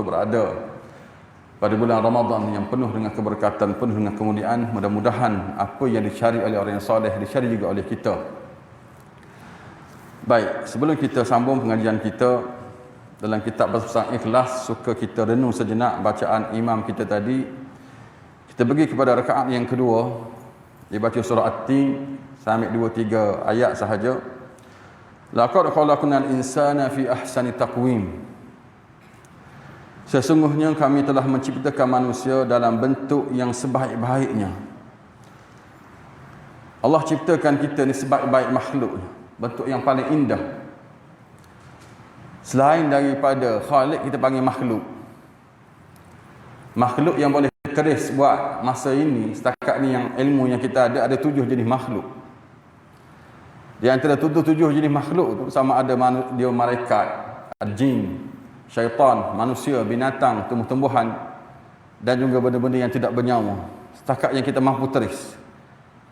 berada pada bulan Ramadan yang penuh dengan keberkatan, penuh dengan kemuliaan. Mudah-mudahan apa yang dicari oleh orang yang soleh dicari juga oleh kita. Baik, sebelum kita sambung pengajian kita dalam kitab Besar Ikhlas, suka kita renung sejenak bacaan imam kita tadi. Kita pergi kepada rakaat yang kedua, dibaca surah At-Tin sampai 2-3 ayat sahaja. Laqad khalaqnal insana fi ahsani taqwim. Sesungguhnya kami telah menciptakan manusia dalam bentuk yang sebaik-baiknya. Allah ciptakan kita ni sebaik-baik makhluk, bentuk yang paling indah. Selain daripada Khalik, kita panggil makhluk. Makhluk yang boleh keris buat masa ini, setakat ni yang ilmu yang kita ada 7 jenis makhluk. Di antara 7 jenis makhluk tu sama ada dia malaikat, jin, syaitan, manusia, binatang, tumbuh-tumbuhan dan juga benda-benda yang tidak bernyawa. Setakat yang kita mampu teris.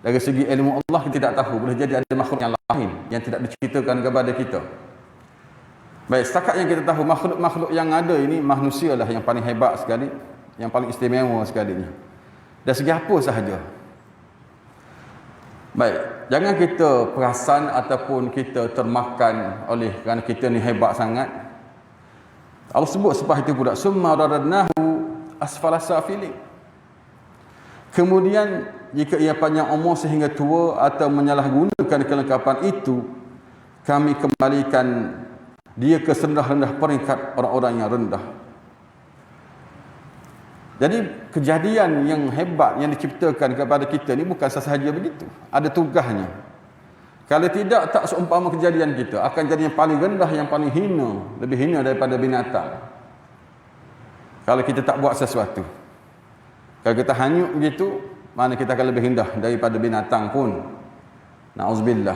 Dari segi ilmu Allah kita tidak tahu, boleh jadi ada makhluk yang lain yang tidak diceritakan kepada kita. Baik, setakat yang kita tahu makhluk-makhluk yang ada ini, manusia lah yang paling hebat sekali, yang paling istimewa sekali ni. Dari segi apa sahaja. Baik, jangan kita perasan ataupun kita termakan oleh kerana kita ni hebat sangat. Allah sebut selepas itu pula, summa radadnahu asfala safilin. Kemudian jika ia panjang umur sehingga tua atau menyalahgunakan kelengkapan itu, kami kembalikan dia ke serendah-rendah peringkat orang-orang yang rendah. Jadi kejadian yang hebat yang diciptakan kepada kita ni bukan sahaja begitu, ada tugasnya. Kalau tidak, tak seumpama kejadian kita akan jadi yang paling rendah, yang paling hina, lebih hina daripada binatang. Kalau kita tak buat sesuatu, kalau kita hanyut begitu, mana kita akan lebih rendah daripada binatang pun. Na'udzubillah.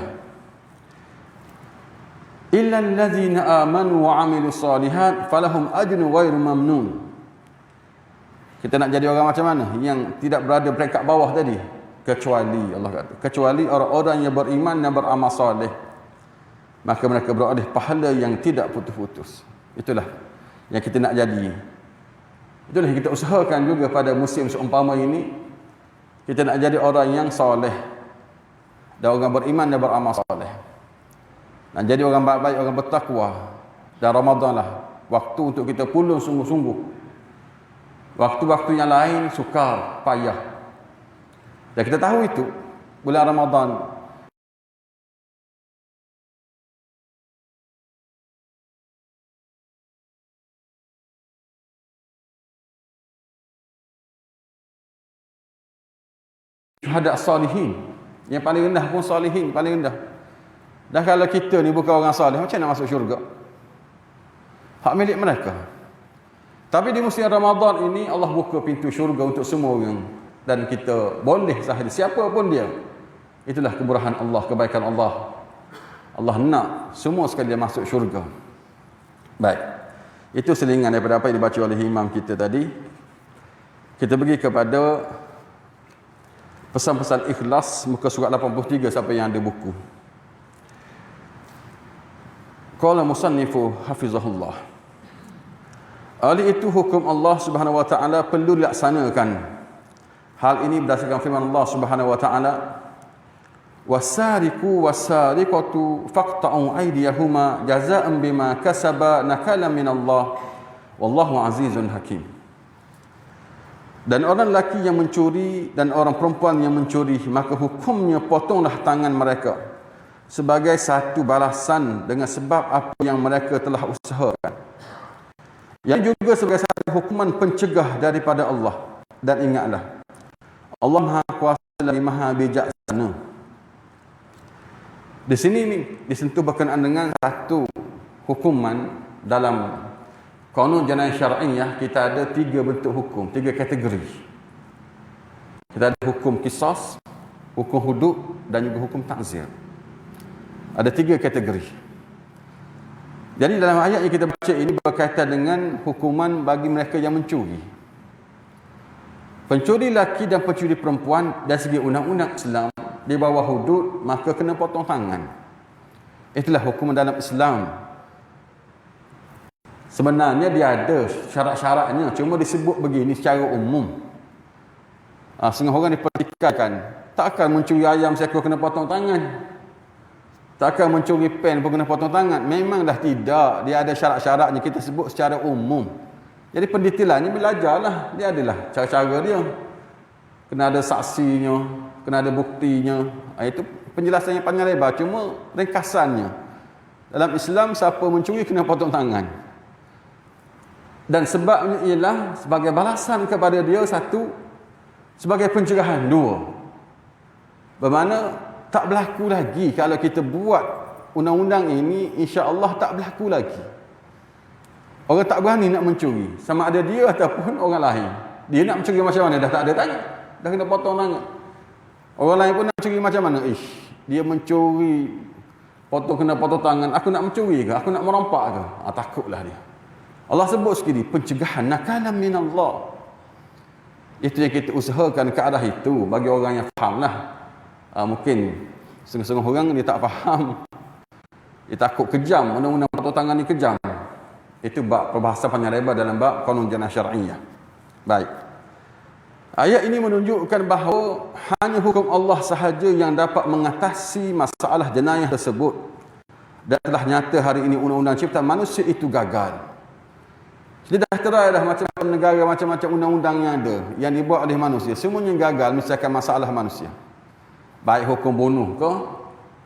Illal ladzina amanu wa 'amilus solihat falahum ajrun ghairu mamnun. Kita nak jadi orang macam mana? Yang tidak berada peringkat bawah tadi. Kecuali, Allah kata, kecuali orang-orang yang beriman dan beramal soleh, maka mereka beroleh pahala yang tidak putus-putus. Itulah yang kita nak jadi. Itulah yang kita usahakan juga pada musim seumpama ini. Kita nak jadi orang yang soleh dan orang beriman dan beramal soleh. Nak jadi orang baik-baik, orang bertakwa. Dan Ramadan lah waktu untuk kita pulung sungguh-sungguh. Waktu-waktu yang lain sukar, payah. Dan kita tahu itu, bulan Ramadan syuhada salihin, yang paling rendah pun salihin, paling rendah. Dan kalau kita ni bukan orang salih, macam mana masuk syurga? Hak milik mereka. Tapi di musim Ramadan ini Allah buka pintu syurga untuk semua orang. Dan kita boleh sahaja, siapa pun dia. Itulah kemurahan Allah, kebaikan Allah. Allah nak semua sekali dia masuk syurga. Baik, itu selingan daripada apa yang dibaca oleh imam kita tadi. Kita pergi kepada pesan-pesan ikhlas, muka surat 83, siapa yang ada buku. Qala musannifu hafizahullah. Oleh itu hukum Allah Subhanahu wa taala perlu dilaksanakan. Hal ini berdasarkan firman Allah Subhanahu wa taala, wasariqu wasariqatu faqta'u aydiyahuma jazaa'an bima kasaba nakalan minallah wallahu azizun hakim. Dan orang lelaki yang mencuri dan orang perempuan yang mencuri, maka hukumnya potonglah tangan mereka sebagai satu balasan dengan sebab apa yang mereka telah usahakan. Yang juga sebagai satu hukuman pencegah daripada Allah. Dan ingatlah, Allah Maha Kuasa lagi Maha Bijaksana. Di sini ni disentuh berkenaan dengan satu hukuman dalam Qanun Jinayah Syar'iyyah. Kita ada 3 bentuk hukum, 3 kategori. Kita ada hukum qisas, hukum hudud dan juga hukum ta'zir. Ada 3 kategori. Jadi dalam ayat yang kita baca ini berkaitan dengan hukuman bagi mereka yang mencuri. Pencuri laki dan pencuri perempuan dari segi undang-undang Islam di bawah hudud, maka kena potong tangan. Itulah hukuman dalam Islam. Sebenarnya dia ada syarat-syaratnya, cuma disebut begini secara umum. Setengah orang dipertikaikan, tak akan mencuri ayam seekor kena potong tangan. Tak akan mencuri pen pun kena potong tangan. Memang dah tidak, dia ada syarat-syaratnya, kita sebut secara umum. Jadi pendetailannya belajarlah, dia adalah cara-cara dia. Kena ada saksinya, kena ada buktinya. Itu penjelasannya panjang lebar, cuma ringkasannya. Dalam Islam, siapa mencuri kena potong tangan. Dan sebabnya ialah sebagai balasan kepada dia, satu, sebagai pencegahan, dua. Bermakna tak berlaku lagi kalau kita buat undang-undang ini, insya-Allah tak berlaku lagi. Orang tak berani nak mencuri, sama ada dia ataupun orang lain. Dia nak mencuri macam mana? Dah tak ada tangan, dah kena potong tangan. Orang lain pun nak mencuri macam mana? Dia mencuri, kena potong tangan. Aku nak mencuri ke? Aku nak merompak ke? Takutlah dia. Allah sebut sekali pencegahan, nakalan minallah. Itu yang kita usahakan ke arah itu bagi orang yang fahamlah. Mungkin setengah-setengah orang dia tak faham. Dia takut kejam, undang-undang potong tangan ni kejam. Itu bab perbahasan panjang lebar dalam bab qanun janah syar'iyyah. Baik. Ayat ini menunjukkan bahawa hanya hukum Allah sahaja yang dapat mengatasi masalah jenayah tersebut. Dan telah nyata hari ini undang-undang cipta manusia itu gagal. Jadi dah terai dah macam-macam negara, macam-macam undang-undang yang ada, yang dibuat oleh manusia, semuanya gagal menyelesaikan masalah manusia. Baik hukum bunuh ke,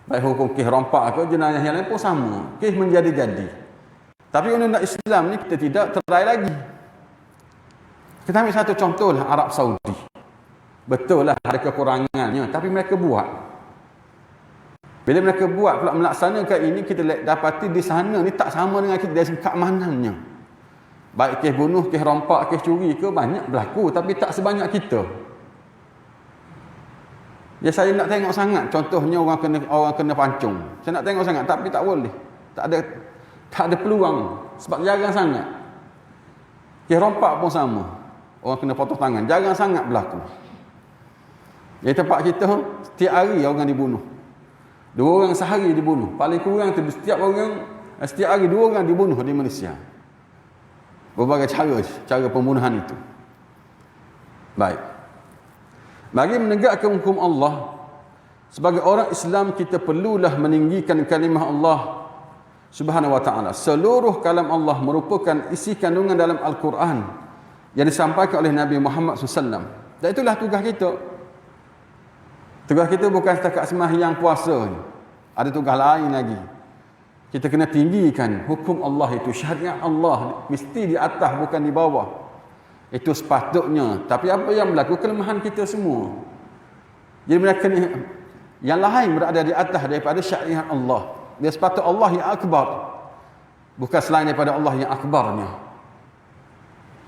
baik hukum kes rompak ke, jenayah yang lain pun sama. Kes menjadi-jadi. Tapi undang-undang Islam ni kita tidak terai lagi. Kita ambil satu contoh lah, Arab Saudi. Betul lah ada kekurangannya, tapi mereka buat. Bila mereka buat pula melaksanakan ini, kita dapati di sana ni tak sama dengan kita dari segi keamanannya. Baik kes bunuh, kes rompak, kes curi ke, banyak berlaku, tapi tak sebanyak kita. Ya, saya nak tengok sangat, contohnya orang kena pancung. Saya nak tengok sangat, tapi tak boleh. Tak ada peluang, sebab jarang sangat. Kes rompak pun sama. Orang kena potong tangan, jarang sangat berlaku. Di tempat kita, setiap hari orang dibunuh. 2 orang sehari dibunuh. Paling kurang tu setiap hari 2 orang dibunuh di Malaysia. Berbagai cara pembunuhan itu. Baik. Bagi menegakkan hukum Allah, sebagai orang Islam kita perlulah meninggikan kalimah Allah Subhanahu wa taala. Seluruh kalam Allah merupakan isi kandungan dalam Al-Quran yang disampaikan oleh Nabi Muhammad SAW. Dan itulah tugas kita. Tugas kita bukan setakat sembahyang puasa. Ada tugas lain lagi. Kita kena tinggikan hukum Allah itu, syariat Allah mesti di atas bukan di bawah. Itu sepatutnya. Tapi apa yang berlaku? Kelemahan kita semua. Jadi mereka ni, yang lain berada di atas daripada syariat Allah. Dia sepatut Allah yang akbar, bukan selain daripada Allah yang akbarnya.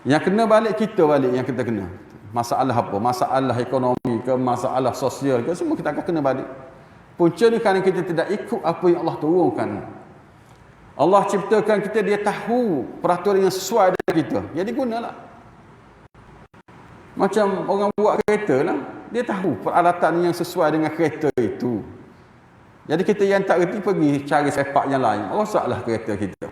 Yang kena balik kita balik, yang kita kena. Masalah apa? Masalah ekonomi ke, masalah sosial ke, semua kita akan kena balik. Punca ni kerana kita tidak ikut apa yang Allah turunkan. Allah ciptakan kita, dia tahu peraturan yang sesuai dengan kita. Jadi gunalah. Macam orang buat kereta lah. Dia tahu peralatan yang sesuai dengan kereta itu. Jadi kita yang tak reti pergi cari sepak yang lain. Rosaklah kereta kita.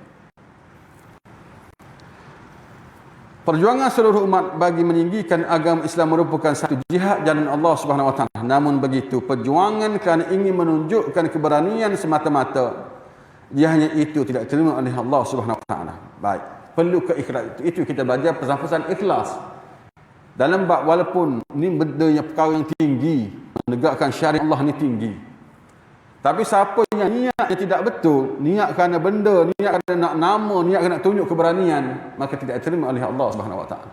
Perjuangan seluruh umat bagi meninggikan agama Islam merupakan satu jihad jalan Allah Subhanahu Wa Taala. Namun begitu, perjuangan kerana ingin menunjukkan keberanian semata-mata, dia hanya itu tidak diterima oleh Allah Subhanahu Wa Taala. Baik, perlu keikhlasan. Itu kita belajar pesan-pesan ikhlas. Dalam bab walaupun ni benda yang perkara yang tinggi, menegakkan syariat Allah ni tinggi. Tapi siapa yang niat yang tidak betul, niat kerana benda, niat kerana nak nama, niat kerana nak tunjuk keberanian, maka tidak diterima oleh Allah Subhanahu Wa Taala.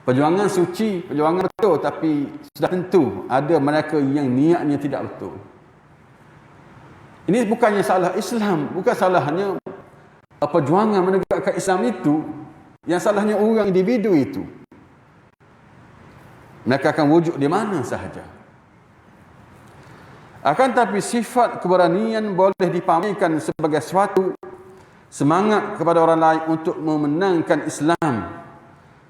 Perjuangan suci, perjuangan betul, tapi sudah tentu ada mereka yang niatnya tidak betul. Ini bukannya salah Islam, bukan salahnya perjuangan menegakkan Islam itu, yang salahnya orang individu itu. Mereka akan wujud di mana sahaja. Akan tapi sifat keberanian boleh dipamerkan sebagai suatu semangat kepada orang lain untuk memenangkan Islam.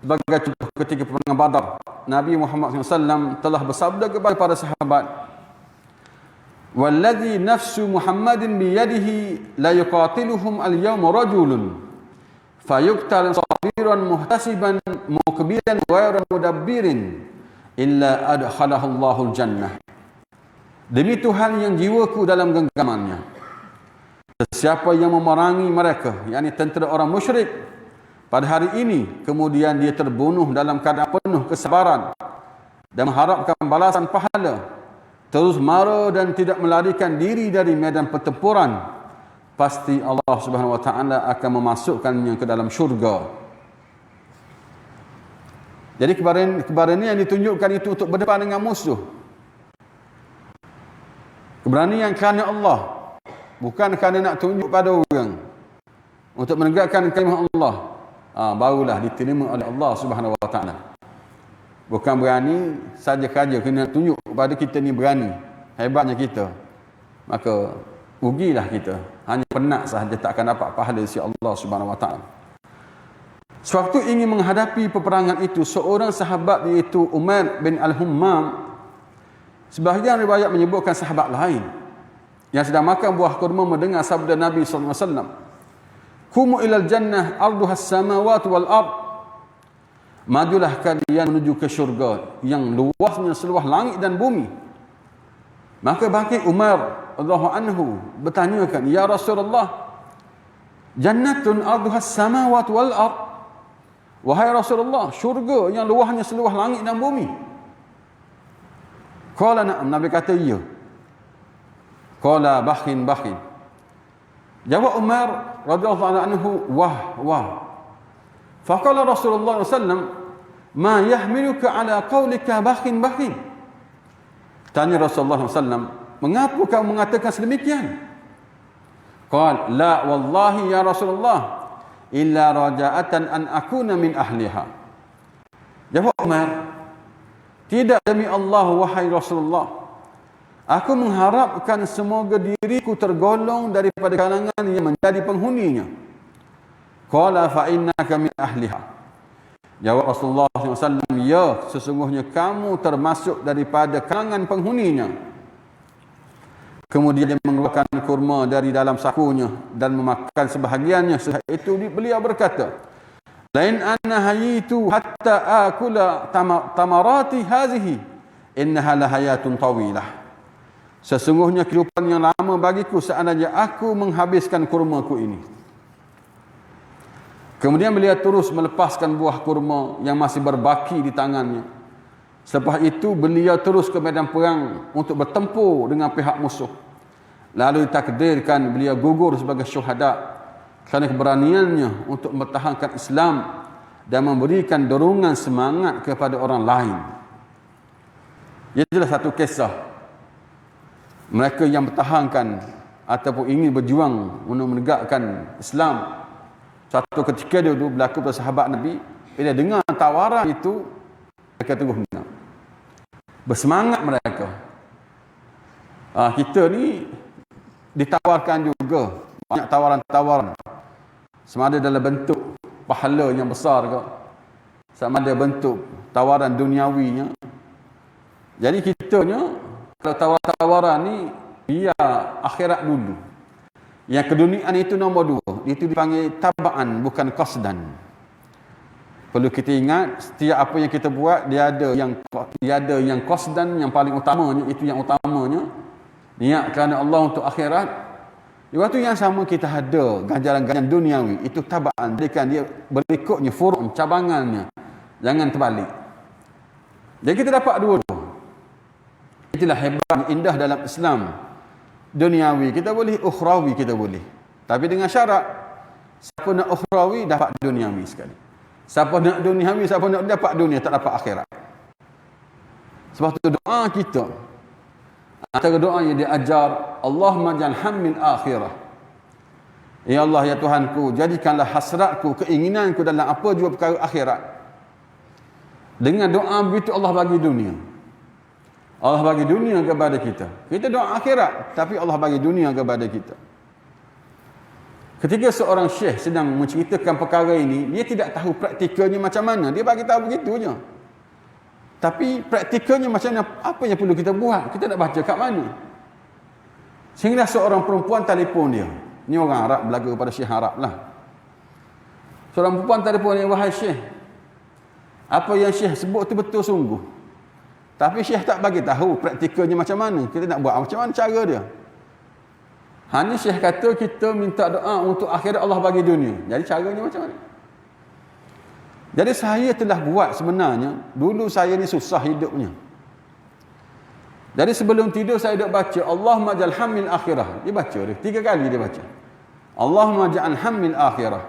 Sebagai contoh ketika perang Badar, Nabi Muhammad SAW telah bersabda kepada para sahabat, "Walladhi nafsu Muhammadin biyadihi la yuqatiluhum al-yawma rajulun fayuqtal sabiran muhtasiban muqbilan ghairu mudabbirin illa adkhalahu Allahul jannah. Demi Tuhan yang jiwaku dalam genggamannya, sesiapa yang memerangi mereka, yakni tentera orang musyrik pada hari ini, kemudian dia terbunuh dalam keadaan penuh kesabaran dan mengharapkan balasan pahala, terus mara dan tidak melarikan diri dari medan pertempuran, pasti Allah Subhanahu wa taala akan memasukkannya ke dalam syurga. Jadi keberanian yang ditunjukkan itu untuk berdepan dengan musuh. Keberanian kerana Allah, bukan kerana nak tunjuk pada orang, untuk menegakkan kalimah Allah. Barulah diterima oleh Allah Subhanahu wa taala. Bukan berani saja-saja kena tunjuk kepada kita ni berani, hebatnya kita. Maka rugilah kita. Hanya penat sahaja, tak akan dapat pahala si Allah Subhanahu wa taala. Sewaktu ingin menghadapi peperangan itu, seorang sahabat iaitu Umair bin Al-Hammam, sebahagian riwayat menyebutkan sahabat lain yang sedang makan buah kurma mendengar sabda Nabi sallallahu alaihi wasallam, "Kumu ilal jannah arduhas samawati wal ard." Majulah kalian menuju ke syurga yang luasnya seluas langit dan bumi. Maka bangkit Umar radhiyallahu anhu bertanyakan, "Ya Rasulullah, jannatun arduhas samawati wal ard." Wahai Rasulullah, syurga yang luasnya seluas langit dan bumi. Qala na'am, Nabi kata ya. Qala bakhin. Jawab Umar radhiyallahu anhu, wah. Faqala Rasulullah sallallahu alaihi wasallam, ma yahmiluka ala qawlika bakhin. Tanya Rasulullah sallallahu alaihi wasallam, mengapa kamu mengatakan sedemikian? Qala la wallahi ya Rasulullah illa raja'atan an akuna min ahliha. Jawab Umar, tidak demi Allah wahai Rasulullah, aku mengharapkan semoga diriku tergolong daripada kalangan yang menjadi penghuninya. Qala fa innaka min ahliha. Jawab Rasulullah SAW, ya, sesungguhnya kamu termasuk daripada kalangan penghuninya. Kemudian dia mengeluarkan kurma dari dalam sakunya dan memakan sebahagiannya. Setelah itu beliau berkata, lain ana hayitu hatta akula tamarati hazihi innaha lahayatun tawilah. Sesungguhnya kehidupan yang lama bagiku seandainya aku menghabiskan kurmaku ini. Kemudian beliau terus melepaskan buah kurma yang masih berbaki di tangannya. Selepas itu beliau terus ke medan perang untuk bertempur dengan pihak musuh. Lalu ditakdirkan beliau gugur sebagai syuhada kerana keberaniannya untuk mempertahankan Islam dan memberikan dorongan semangat kepada orang lain. Itulah satu kisah mereka yang bertahankan ataupun ingin berjuang untuk menegakkan Islam. Satu ketika dia berlaku pada sahabat Nabi, bila dengar tawaran itu, mereka terus bersemangat mereka. Kita ni ditawarkan juga banyak tawaran-tawaran, sama ada dalam bentuk pahala yang besar ke, sama ada bentuk tawaran duniawinya. Jadi kitanya kalau tawaran ni biar akhirat dulu. Yang keduniaan itu nombor 2, itu dipanggil tabaan, bukan qasdan. Perlu kita ingat, setiap apa yang kita buat dia ada yang qasdan, yang paling utamanya, itu yang utamanya niat kerana Allah untuk akhirat. Di waktu yang sama kita ada ganjaran-ganjaran duniawi, itu tabaan, jadikan dia berikutnya furu', cabangannya. Jangan terbalik. Jadi kita dapat dua-dua. Itulah hebat indah dalam Islam. Duniawi kita boleh, ukhrawi kita boleh. Tapi dengan syarat, siapa nak ukhrawi dapat duniawi sekali. Siapa nak duniawi, siapa nak dapat dunia, tak dapat akhirat. Sebab tu doa kita, antara doa yang diajar, Allahumma jalham min akhirah. Ya Allah, ya Tuhanku, jadikanlah hasratku, keinginanku dalam apa jua perkara akhirat. Dengan doa begitu Allah bagi dunia. Allah bagi dunia kepada kita. Kita doa akhirat, tapi Allah bagi dunia kepada kita. Ketika seorang syekh sedang menceritakan perkara ini, dia tidak tahu praktikalnya macam mana. Dia bagi tahu begitu je. Tapi praktikalnya macam mana, apa yang perlu kita buat? Kita nak baca kat mana? Sehingga seorang perempuan telefon dia. Ni orang Arab, berlagu pada syekh Arab lah. Seorang perempuan telefon ni, wahai Syekh, apa yang Syekh sebut tu betul sungguh. Tapi Syekh tak bagi tahu praktikalnya macam mana. Kita nak buat macam mana cara dia. Hanya Syekh kata kita minta doa untuk akhirat, Allah bagi dunia. Jadi caranya macam mana? Jadi saya telah buat sebenarnya. Dulu saya ni susah hidupnya. Jadi sebelum tidur saya duk baca Allahumma ja'al hamil akhirah. Dia baca dia 3 kali dia baca. Allahumma ja'al hamil akhirah.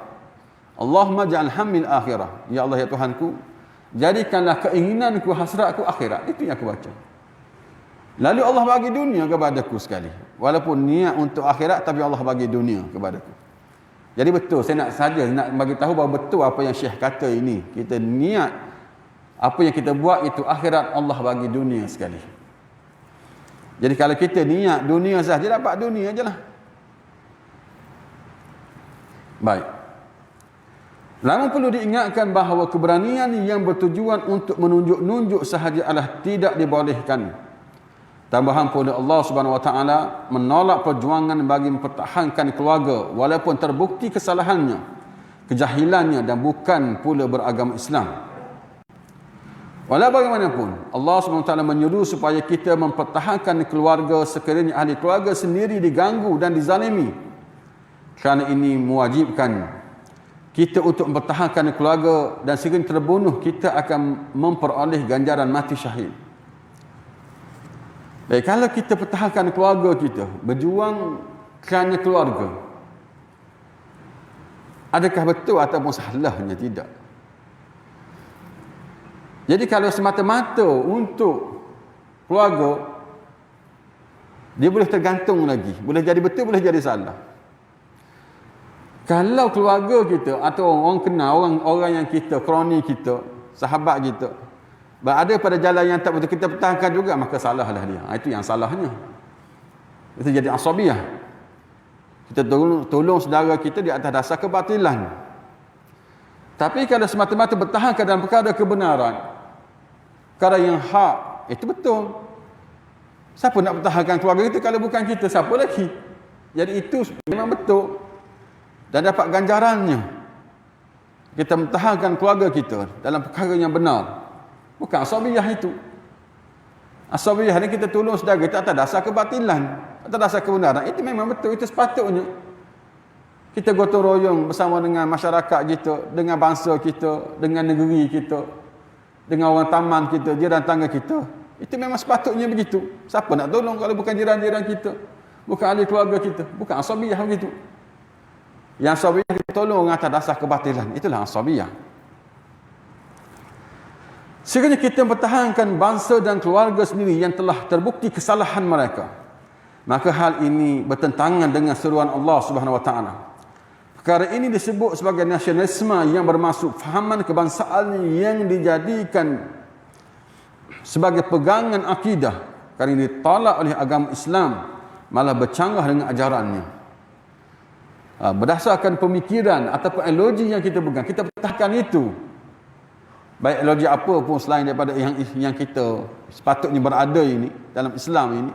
Allahumma ja'al hamil akhirah. Ya Allah ya Tuhanku, jadikanlah keinginanku, hasratku akhirat. Itu yang aku baca. Lalu Allah bagi dunia kepadaku sekali. Walaupun niat untuk akhirat, tapi Allah bagi dunia kepadaku. Jadi betul, saya nak bagi tahu bahawa betul apa yang Syekh kata ini. Kita niat apa yang kita buat itu akhirat, Allah bagi dunia sekali. Jadi kalau kita niat dunia saja, dapat dunia je lah. Baik. Namun perlu diingatkan bahawa keberanian yang bertujuan untuk menunjuk-nunjuk sahaja adalah tidak dibolehkan. Tambahan pula Allah Subhanahu Wa Taala menolak perjuangan bagi mempertahankan keluarga walaupun terbukti kesalahannya, kejahilannya dan bukan pula beragama Islam. Walau bagaimanapun, Allah SWT menyuruh supaya kita mempertahankan keluarga sekiranya ahli keluarga sendiri diganggu dan dizalimi. Kerana ini mewajibkan kita untuk mempertahankan keluarga dan sekiranya terbunuh, kita akan memperoleh ganjaran mati syahid. Baik, kalau kita pertahankan keluarga kita, berjuang kerana keluarga, adakah betul ataupun salahnya? Tidak. Jadi kalau semata-mata untuk keluarga, dia boleh tergantung lagi. Boleh jadi betul, boleh jadi salah. Kalau keluarga kita atau orang kenal, orang yang kita, kroni kita, sahabat kita, berada pada jalan yang tak betul, kita pertahankan juga, maka salahlah dia. Itu yang salahnya. Itu jadi asabiyah. Kita tolong saudara kita di atas dasar kebatilan. Tapi kalau semata-mata bertahankan dalam perkara kebenaran, perkara yang hak, itu betul. Siapa nak pertahankan keluarga kita kalau bukan kita? Siapa lagi? Jadi itu memang betul. Dan dapat ganjarannya. Kita mempertahankan keluarga kita dalam perkara yang benar. Bukan asabiyah itu. Asabiyah ni kita tolong saudara kita atas dasar kebatilan, atas dasar kebenaran. Itu memang betul, itu sepatutnya. Kita gotong royong bersama dengan masyarakat kita, dengan bangsa kita, dengan negeri kita, dengan orang taman kita, jiran tangga kita. Itu memang sepatutnya begitu. Siapa nak tolong kalau bukan jiran-jiran kita, bukan ahli keluarga kita, bukan asabiyah begitu. Yang asabiyah kita tolong atas dasar kebatilan, itulah asabiyah. Sekiranya kita mempertahankan bangsa dan keluarga sendiri yang telah terbukti kesalahan mereka, maka hal ini bertentangan dengan seruan Allah Subhanahu Wa Taala. Perkara ini disebut sebagai nasionalisme yang bermaksud fahaman kebangsaan yang dijadikan sebagai pegangan akidah kerana ditolak oleh agama Islam, malah bercanggah dengan ajarannya. Berdasarkan pemikiran ataupun ideologi yang kita pegang, kita pertahankan itu. Baik ideologi apa pun selain daripada yang kita sepatutnya berada ini dalam Islam ini,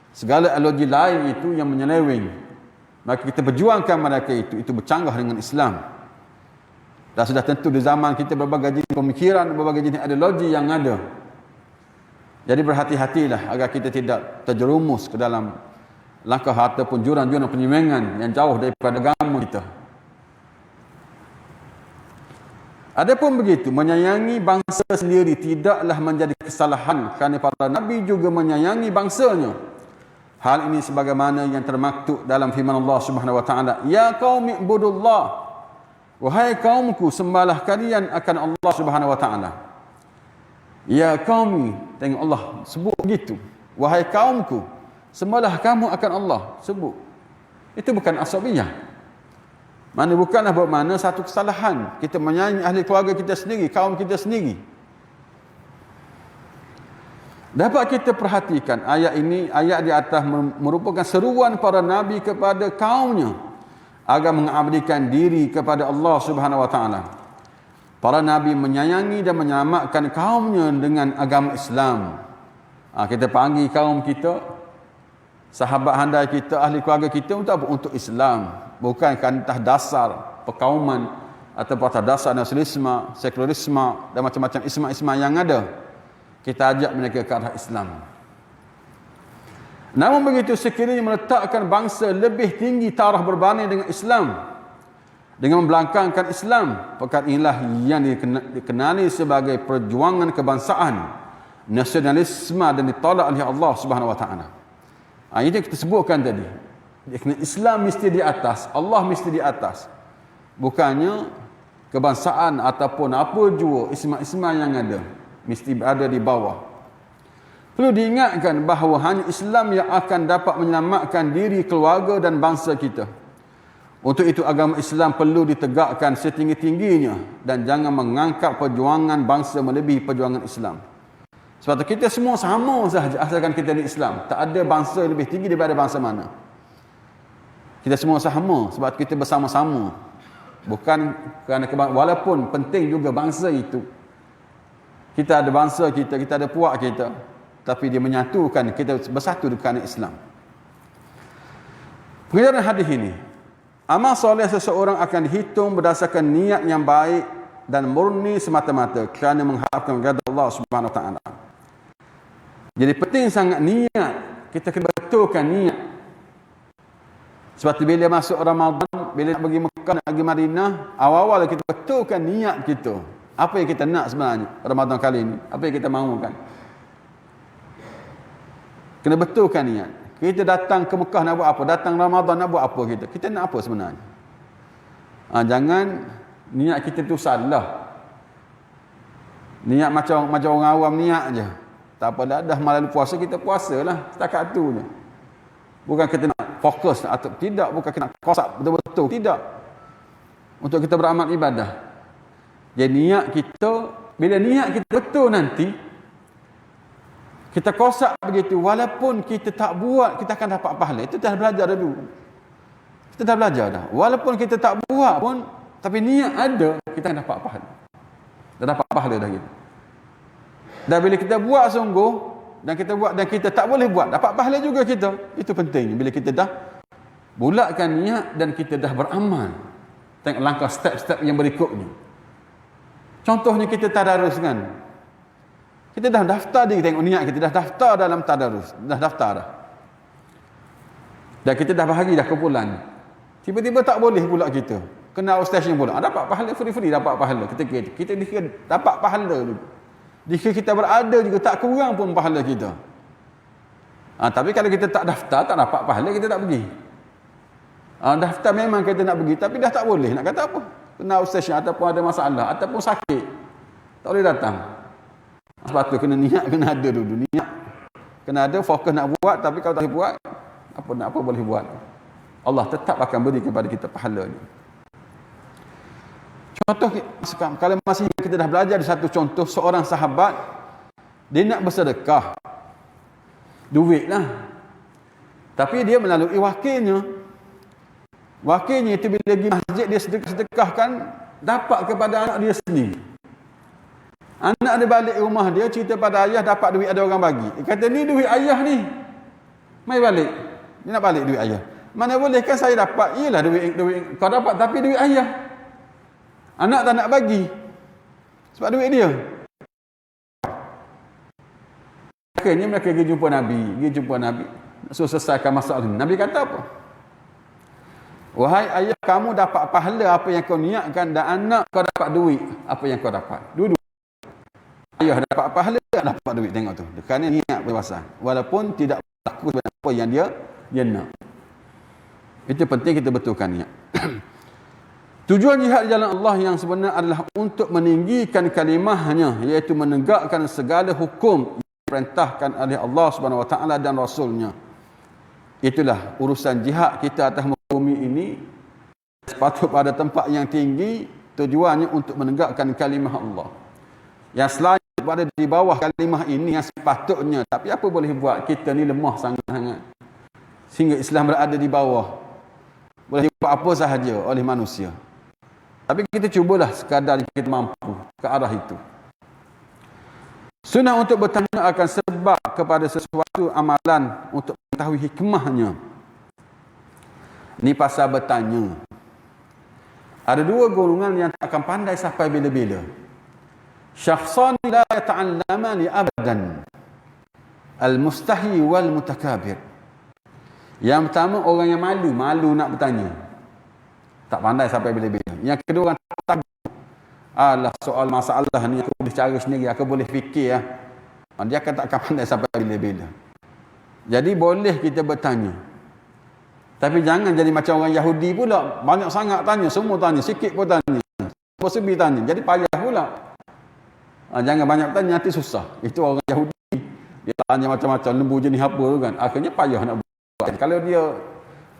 segala ideologi lain itu yang menyeleweng, maka kita berjuangkan mereka itu bercanggah dengan Islam. Dan sudah tentu di zaman kita berbagai jenis pemikiran, berbagai jenis ideologi yang ada. Jadi berhati-hatilah agar kita tidak terjerumus ke dalam langkah ataupun jurang-jurang penyimpangan yang jauh daripada agama kita. Adapun begitu, menyayangi bangsa sendiri tidaklah menjadi kesalahan kerana para nabi juga menyayangi bangsanya. Hal ini sebagaimana yang termaktub dalam firman Allah Subhanahu Wa Taala, ya qaumi ibudullah, wahai kaumku sembahlah kalian akan Allah Subhanahu Wa Taala. Ya qaumi, tengok Allah sebut begitu, wahai kaumku sembahlah kamu akan Allah, sebut. Itu bukan asabiyah. Mana bukanlah bermakna satu kesalahan. Kita menyayangi ahli keluarga kita sendiri, kaum kita sendiri. Dapat kita perhatikan ayat ini, ayat di atas merupakan seruan para nabi kepada kaumnya agar mengabdikan diri kepada Allah Subhanahu Wa Taala. Para nabi menyayangi dan menyelamatkan kaumnya dengan agama Islam. Kita panggil kaum kita, sahabat handai kita, ahli keluarga kita untuk apa? Untuk Islam. Bukan kan atas dasar perkauman, ataupun atas dasar nasionalisme, sekularisme dan macam-macam isma-isma yang ada, kita ajak mereka ke arah Islam. Namun begitu, sekiranya meletakkan bangsa lebih tinggi taraf berbanding dengan Islam, dengan membelangkangkan Islam, perkara inilah yang dikenali sebagai perjuangan kebangsaan, nasionalisme, dan ditolak oleh Allah Subhanahu Wa Taala. Ini kita sebutkan tadi. Islam mesti di atas, Allah mesti di atas. Bukannya kebangsaan ataupun apa jua isma-isma yang ada mesti berada di bawah. Perlu diingatkan bahawa hanya Islam yang akan dapat menyelamatkan diri, keluarga dan bangsa kita. Untuk itu agama Islam perlu ditegakkan setinggi-tingginya dan jangan mengangkat perjuangan bangsa melebihi perjuangan Islam. Sebab tu kita semua sama sahaja asalkan kita di Islam. Tak ada bangsa yang lebih tinggi daripada bangsa mana. Kita semua sama sebab kita bersama-sama. Bukan kerana walaupun penting juga bangsa itu. Kita ada bangsa kita, kita ada puak kita, tapi dia menyatukan kita bersatu kerana Islam. Pengajaran hadis ini, amal soleh seseorang akan dihitung berdasarkan niat yang baik dan murni semata-mata kerana mengharapkan redha Allah Subhanahu Wa Taala. Jadi penting sangat niat. Kita kena betulkan niat. Sebab tu bila masuk Ramadan, bila nak pergi Mekah, nak pergi Madinah, awal-awal kita betulkan niat kita. Apa yang kita nak sebenarnya Ramadan kali ini? Apa yang kita mahukan? Kena betulkan niat. Kita datang ke Mekah nak buat apa? Datang Ramadan nak buat apa kita? Kita nak apa sebenarnya? Jangan niat kita tu salah. Niat macam orang awam niat je. Tak apa dah malam puasa, kita puasalah. Setakat tu je. Bukan kita nak fokus atau tidak, bukan kita nak kosak betul-betul, tidak. Untuk kita beramal ibadah. Jadi niat kita, bila niat kita betul nanti, kita kosak begitu, walaupun kita tak buat, kita akan dapat pahala. Itu dah belajar dah dulu. Kita dah belajar dah. Walaupun kita tak buat pun, tapi niat ada, kita akan dapat pahala. Dah dapat pahala dah gitu. Dan bila kita buat sungguh, dan kita buat dan kita tak boleh buat, dapat pahala juga kita. Itu penting. Bila kita dah bulatkan niat dan kita dah beramal. Tengok langkah step-step yang berikutnya. Contohnya kita tadarus kan. Kita dah daftar dia, tengok niat kita dah daftar dalam tadarus. Dah daftar dah. Dan kita dah bahagi dah kumpulan. Tiba-tiba tak boleh pula kita. Kena outstation pula. Dapat pahala free-free, dapat pahala. Kita dapat pahala dulu. Jika kita berada juga tak kurang pun pahala kita. Tapi kalau kita tak daftar, tak dapat pahala, kita tak pergi. Daftar memang kita nak pergi, tapi dah tak boleh. Nak kata apa? Kena outstation ataupun ada masalah, ataupun sakit. Tak boleh datang. Sebab tu kena niat, kena ada dulu. Niat. Kena ada, fokus nak buat, tapi kalau tak boleh buat, apa boleh buat. Allah tetap akan beri kepada kita pahala ni. Contoh, kalau masih kita dah belajar di satu contoh, seorang sahabat, dia nak bersedekah. Duit lah. Tapi dia melalui wakilnya. Wakilnya itu bila pergi masjid, dia sedekahkan, dapat kepada anak dia sendiri. Anak dia balik rumah dia, cerita pada ayah, dapat duit ada orang bagi. Dia kata, ni duit ayah ni. Mari balik. Dia nak balik duit ayah. Mana boleh kan saya dapat? Iyalah duit kau dapat, tapi duit ayah. Anak tak nak bagi. Sebab duit dia. Akhirnya mereka pergi jumpa Nabi. So selesaikan masalah ini. Nabi kata apa? Wahai ayah, kamu dapat pahala apa yang kau niatkan, dan anak kau dapat duit apa yang kau dapat. Dua-dua. Ayah dapat pahala, dapat duit. Tengok tu. Kerana niat berpasangan. Walaupun tidak berlaku apa yang dia nak. Itu penting kita betulkan niat. Tujuan jihad di jalan Allah yang sebenar adalah untuk meninggikan kalimahnya, iaitu menegakkan segala hukum yang diperintahkan oleh Allah Subhanahu Wa Taala dan Rasulnya. Itulah urusan jihad kita atas bumi ini. Sepatut pada tempat yang tinggi, tujuannya untuk menegakkan kalimah Allah. Yang selain berada di bawah kalimah ini yang sepatutnya, tapi apa boleh buat, kita ni lemah sangat-sangat. Sehingga Islam berada di bawah. Boleh buat apa sahaja oleh manusia. Tapi kita cubalah sekadar kita mampu ke arah itu. Sunnah untuk bertanya akan sebab kepada sesuatu amalan untuk mengetahui hikmahnya. Ini pasal bertanya. Ada dua golongan yang tak akan pandai sampai bila-bila. Syakhsan la yata'allamani abadan. Al-mustahi wal mutakabir. Yang pertama, orang yang malu nak bertanya. Tak pandai sampai bila-bila. Yang kedua, orang takut. Alah, soal masalah ni aku boleh cara sendiri, aku boleh fikir. Dia akan takkan pandai sampai bila-bila. Jadi boleh kita bertanya. Tapi jangan jadi macam orang Yahudi pula. Banyak sangat tanya, semua tanya, sikit pun tanya. Semua tanya. Jadi payah pula. Jangan banyak tanya, nanti susah. Itu orang Yahudi. Dia tanya macam-macam, lembu jenis apa tu kan. Akhirnya payah nak buat. Kalau dia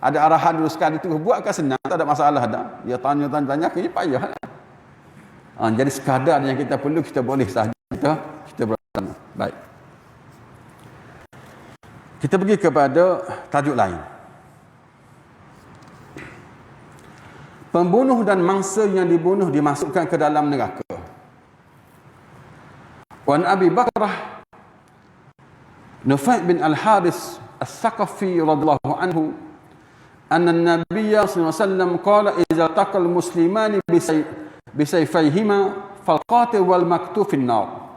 ada arahan dulu sekali tu, buat kan senang, tak ada masalah dah. Dia tanya, akhirnya payah lah. Jadi sekadar yang kita perlu, kita boleh sahaja. Kita bertanya. Baik. Kita pergi kepada tajuk lain. Pembunuh dan mangsa yang dibunuh dimasukkan ke dalam neraka. Wan Abi Bakrah Nufai bin Al-Haris As-Saqafi radhiyallahu anhu anna an-nabiy sallallahu alaihi wasallam qala idza taqal muslimani bisayfayhima fal-qatil wal maqtul fi an-nar.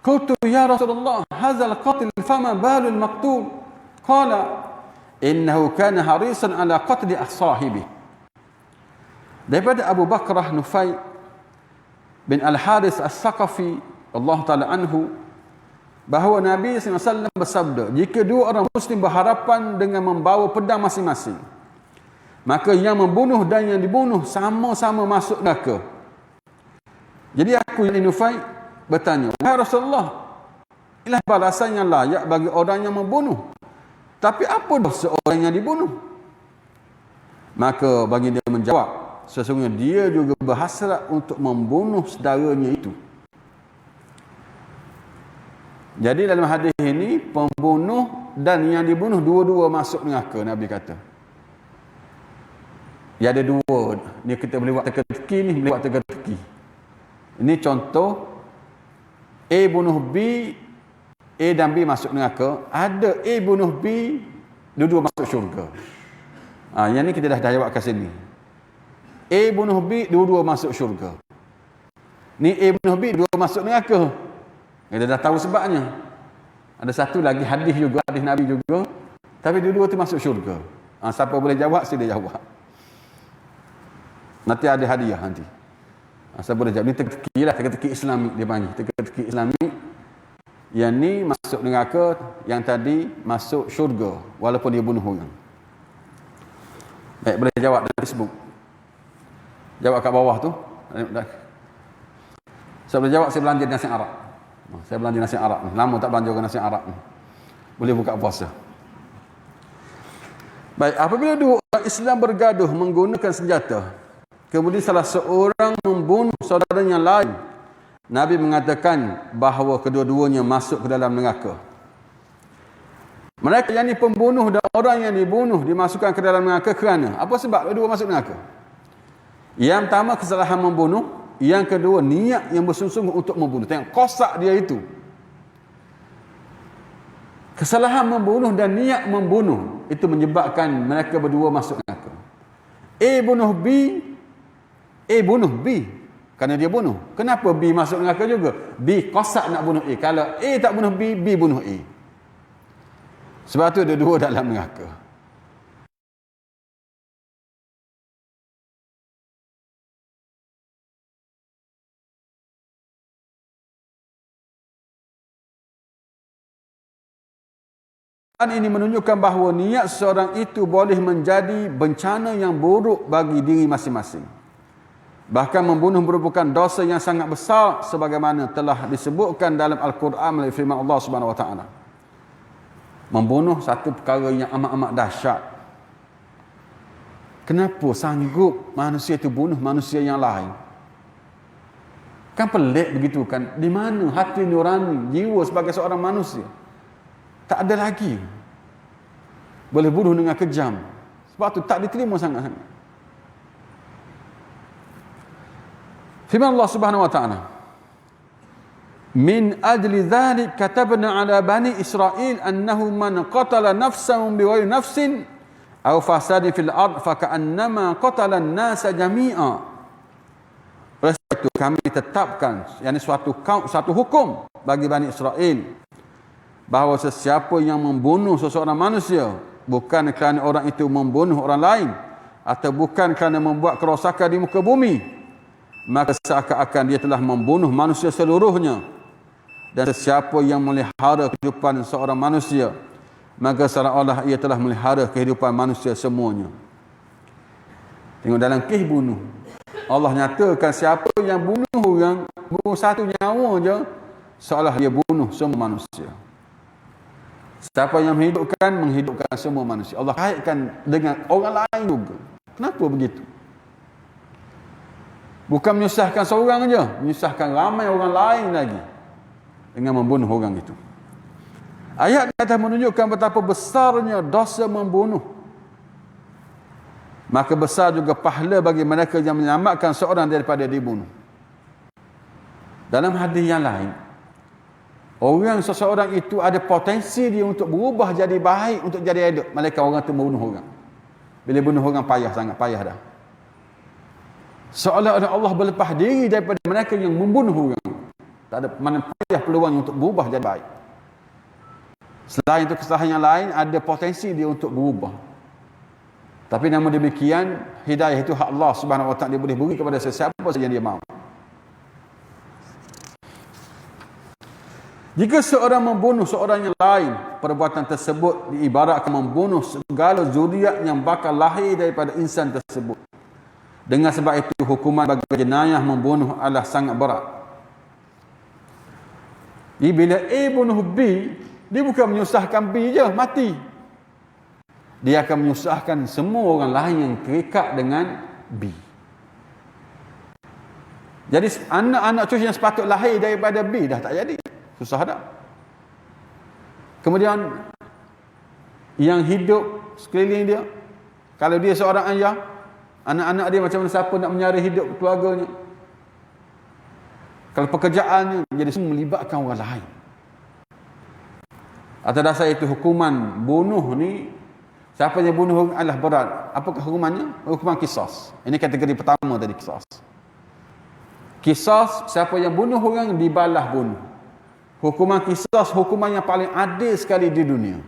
Qultu ya Rasulullah hadha al-qatil fama balu al-maqtul? Qala innahu kana harisan ala qatli sahibihi. Daripada Abu Bakrah Nufai bin Al-Haris As-Saqafi Allah Ta'ala anhu, bahawa Nabi SAW bersabda, jika dua orang Muslim berhadapan dengan membawa pedang masing-masing, maka yang membunuh dan yang dibunuh sama-sama masuk neraka. Jadi aku yang Nufai bertanya, wahai Rasulullah, inilah balasan yang layak bagi orang yang membunuh. Tapi apa dosa orang yang dibunuh? Maka bagi dia menjawab, sesungguhnya dia juga berhasrat untuk membunuh saudaranya itu. Jadi dalam hadis ini, pembunuh dan yang dibunuh dua-dua masuk neraka, Nabi kata. Ya, ada dua. Ni kita boleh buat teka-teki, ni boleh buat teka-teki. Ini contoh, A bunuh B, A dan B masuk neraka. Ada A bunuh B, dua-dua masuk syurga. Yang ni kita dah jawab kat sini. A bunuh B, dua-dua masuk syurga. Ni A bunuh B, dua masuk neraka. Kita dah tahu sebabnya. Ada satu lagi hadis juga, hadis Nabi juga. Tapi dua-dua tu masuk syurga. Siapa boleh jawab, sila jawab. Nanti ada hadiah nanti. Siapa boleh jawab. Ni teka-teki lah, teka-teki Islamik dia panggil. Teka-teki Islamik. Yang ni masuk neraka, yang tadi masuk syurga. Walaupun dia bunuh orang. Baik, boleh jawab dari Facebook. Jawab kat bawah tu. Saya boleh jawab, saya belanja nasi Arab. Saya belanja nasi Arab. Lama tak belanja nasi Arab. Boleh buka puasa. Baik, apabila dua orang Islam bergaduh menggunakan senjata, kemudian salah seorang membunuh saudara yang lain, Nabi mengatakan bahawa kedua-duanya masuk ke dalam neraka. Mereka yang ni pembunuh dan orang yang dibunuh dimasukkan ke dalam neraka kerana apa sebab dua masuk neraka? Yang pertama, kesalahan membunuh. Yang kedua, niat yang bersungguh-sungguh untuk membunuh. Tengok kosak dia itu. Kesalahan membunuh dan niat membunuh itu menyebabkan mereka berdua masuk neraka. A bunuh B, A bunuh B kerana dia bunuh. Kenapa B masuk neraka juga? B kosak nak bunuh A. Kalau A tak bunuh B, B bunuh A. Sebab tu dua-dua dalam neraka. Ini menunjukkan bahawa niat seseorang itu boleh menjadi bencana yang buruk bagi diri masing-masing. Bahkan membunuh merupakan dosa yang sangat besar sebagaimana telah disebutkan dalam Al-Quran melalui firman Allah Subhanahu Wa Taala. Membunuh satu perkara yang amat-amat dahsyat. Kenapa sanggup manusia itu bunuh manusia yang lain? Kan pelik begitu kan? Di mana hati nurani, jiwa sebagai seorang manusia? Tak ada lagi. Boleh bunuh dengan kejam. Sebab tu tak diterima sangat-sangat. Firman Allah Subhanahu Wa Taala, min ajli dhalik katabna ala bani Israel annahu man qatala nafsan bighairi nafsin aw fasadin fil ard fa ka'annama qatala an-nasa jami'a itu kami tetapkan yakni suatu hukum bagi Bani Israel bahawa sesiapa yang membunuh seseorang manusia bukan kerana orang itu membunuh orang lain atau bukan kerana membuat kerosakan di muka bumi, maka seakan-akan dia telah membunuh manusia seluruhnya. Dan sesiapa yang melihara kehidupan seorang manusia, maka seolah-olah ia telah melihara kehidupan manusia semuanya. Tengok dalam kisah bunuh, Allah nyatakan siapa yang bunuh orang, bunuh satu nyawa je, seolah dia bunuh semua manusia. Siapa yang menghidupkan semua manusia. Allah kaitkan dengan orang lain juga. Kenapa begitu? Bukan menyusahkan seorang je, menyusahkan ramai orang lain lagi dengan membunuh orang itu. Ayat kata menunjukkan betapa besarnya dosa membunuh. Maka besar juga pahala bagi mereka yang menyelamatkan seorang daripada dibunuh. Dalam hadis yang lain, seseorang itu ada potensi dia untuk berubah jadi baik, untuk jadi elok. Malaikat orang itu membunuh orang. Bila bunuh orang payah, sangat payah dah. Seolah-olah Allah berlepas diri daripada mereka yang membunuh orang. Tak ada mana payah peluang untuk berubah jadi baik. Selain itu kesalahan yang lain, ada potensi dia untuk berubah. Tapi namun demikian, hidayah itu hak Allah Subhanahu Wa Taala, dia boleh beri kepada sesiapa saja yang dia mahu. Jika seorang membunuh seorang yang lain, perbuatan tersebut diibaratkan membunuh segala zuriat yang bakal lahir daripada insan tersebut. Dengan sebab itu hukuman bagi jenayah membunuh adalah sangat berat. Jadi bila A bunuh B, dia bukan menyusahkan B je mati. Dia akan menyusahkan semua orang lain yang terikat dengan B. Jadi anak-anak cucu yang sepatut lahir daripada B dah tak jadi. Susah dah. Kemudian yang hidup sekeliling dia, kalau dia seorang ayah, anak-anak dia macam mana, siapa nak menyara hidup keluarganya? Kalau pekerjaannya, jadi semua melibatkan orang lain. Atas dasar itu hukuman bunuh ni, siapa yang bunuh orang adalah berat. Apakah hukumannya? Hukuman qisas. Ini kategori pertama tadi, qisas. Qisas, siapa yang bunuh orang dibalas bunuh. Hukuman qisas, hukuman yang paling adil sekali di dunia.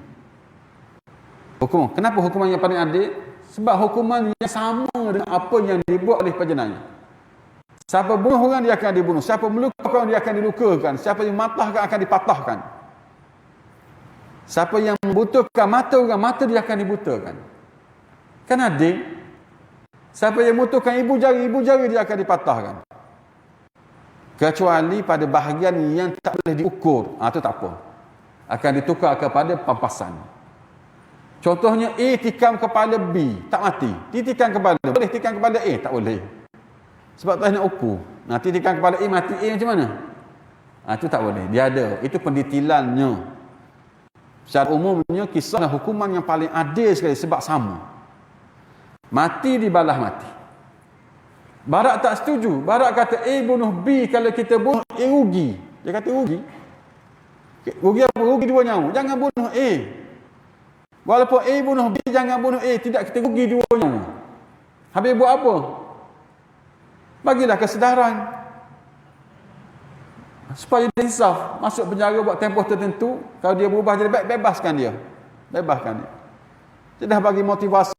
Kenapa hukuman yang paling adil? Sebab hukuman yang sama dengan apa yang dibuat oleh penjenayah. Siapa bunuh orang, dia akan dibunuh. Siapa melukakan, dia akan dilukakan. Siapa yang matahkan, akan dipatahkan. Siapa yang membutakan mata orang, mata dia akan dibutakan. Kan adil? Siapa yang membutakan ibu jari dia akan dipatahkan. Kecuali pada bahagian yang tak boleh diukur, itu tak apa. Akan ditukar kepada pampasan. Contohnya A tikam kepala B, tak mati. Dia tikam kepala, boleh tikam kepala A? Tak boleh. Sebab tak nak ukur. Nanti tikam kepala A, mati A macam mana? Itu tak boleh. Dia ada. Itu pendetilannya. Secara umumnya, kisah hukuman yang paling adil sekali sebab sama. Mati dibalas mati. Barak tak setuju. Barak kata A bunuh B, kalau kita bunuh A rugi. Dia kata rugi. Rugi apa? Rugi dua nyawa. Jangan bunuh A. Walaupun A bunuh B, jangan bunuh A. Tidak, kita rugi dua nyawa. Habis buat apa? Bagilah kesedaran. Supaya dia insaf. Masuk penjara buat tempoh tertentu. Kalau dia berubah jadi baik, bebaskan dia. Bebaskan dia. Dia dah bagi motivasi.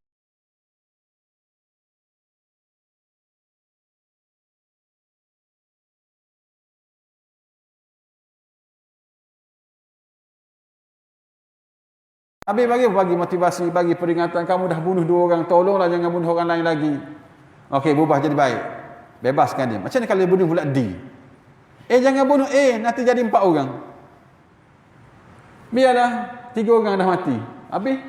Habis bagi motivasi, bagi peringatan. Kamu dah bunuh dua orang, tolonglah jangan bunuh orang lain lagi. Okey, berubah jadi baik. Bebaskan dia. Macam mana kalau dia bunuh pula D? Jangan bunuh A, nanti jadi 4 orang. Biarlah 3 orang dah mati. Habis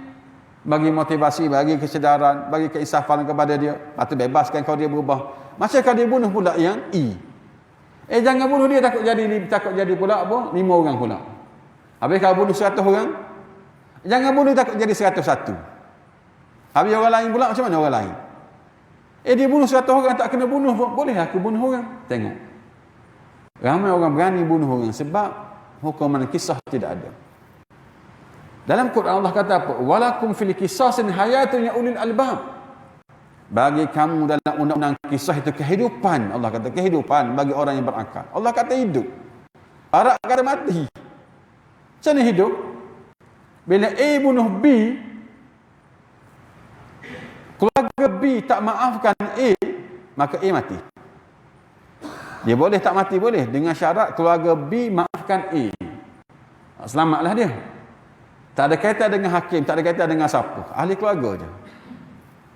bagi motivasi, bagi kesedaran, bagi keinsafan kepada dia. Lepas tu bebaskan kalau dia berubah. Macam kalau dia bunuh pula yang E. Jangan bunuh dia, takut jadi pula apa? 5 orang pula. Habis kalau bunuh 100 orang, jangan bunuh, takut jadi 101. Habis orang lain pula, macam mana orang lain? Dia bunuh 100 orang, tak kena bunuh pun. Boleh aku bunuh orang? Tengok. Ramai orang berani bunuh orang sebab hukuman kisah tidak ada. Dalam Quran Allah kata apa? Walakum fil qisasin hayatun ya ulil albab. bagi kamu dalam undang-undang kisah itu kehidupan. Allah kata kehidupan bagi orang yang berakal. Allah kata hidup. Barak kata mati. Macam mana hidup? Bila A bunuh B, keluarga B tak maafkan A, maka A mati. Dia boleh tak mati? Boleh. Dengan syarat keluarga B maafkan A. Selamatlah dia. Tak ada kaitan dengan hakim, tak ada kaitan dengan siapa. Ahli keluarga je.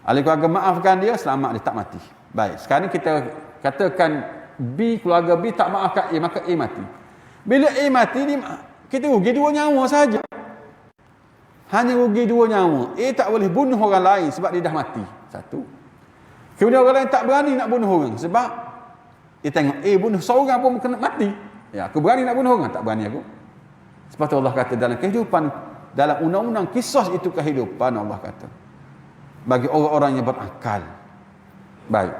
Ahli keluarga maafkan dia, selamat dia, tak mati. Baik, sekarang kita katakan B, keluarga B tak maafkan A, maka A mati. Bila A mati, kita rugi 2 nyawa saja. Hanya rugi 2 nyawa. A tak boleh bunuh orang lain sebab dia dah mati. Satu. Kemudian orang lain tak berani nak bunuh orang sebab dia tengok A bunuh seorang pun kena mati. Ya, aku berani nak bunuh orang, tak berani aku. Sebab tu Allah kata dalam kehidupan, dalam undang-undang kisah itu kehidupan, Allah kata bagi orang-orang yang berakal. Baik.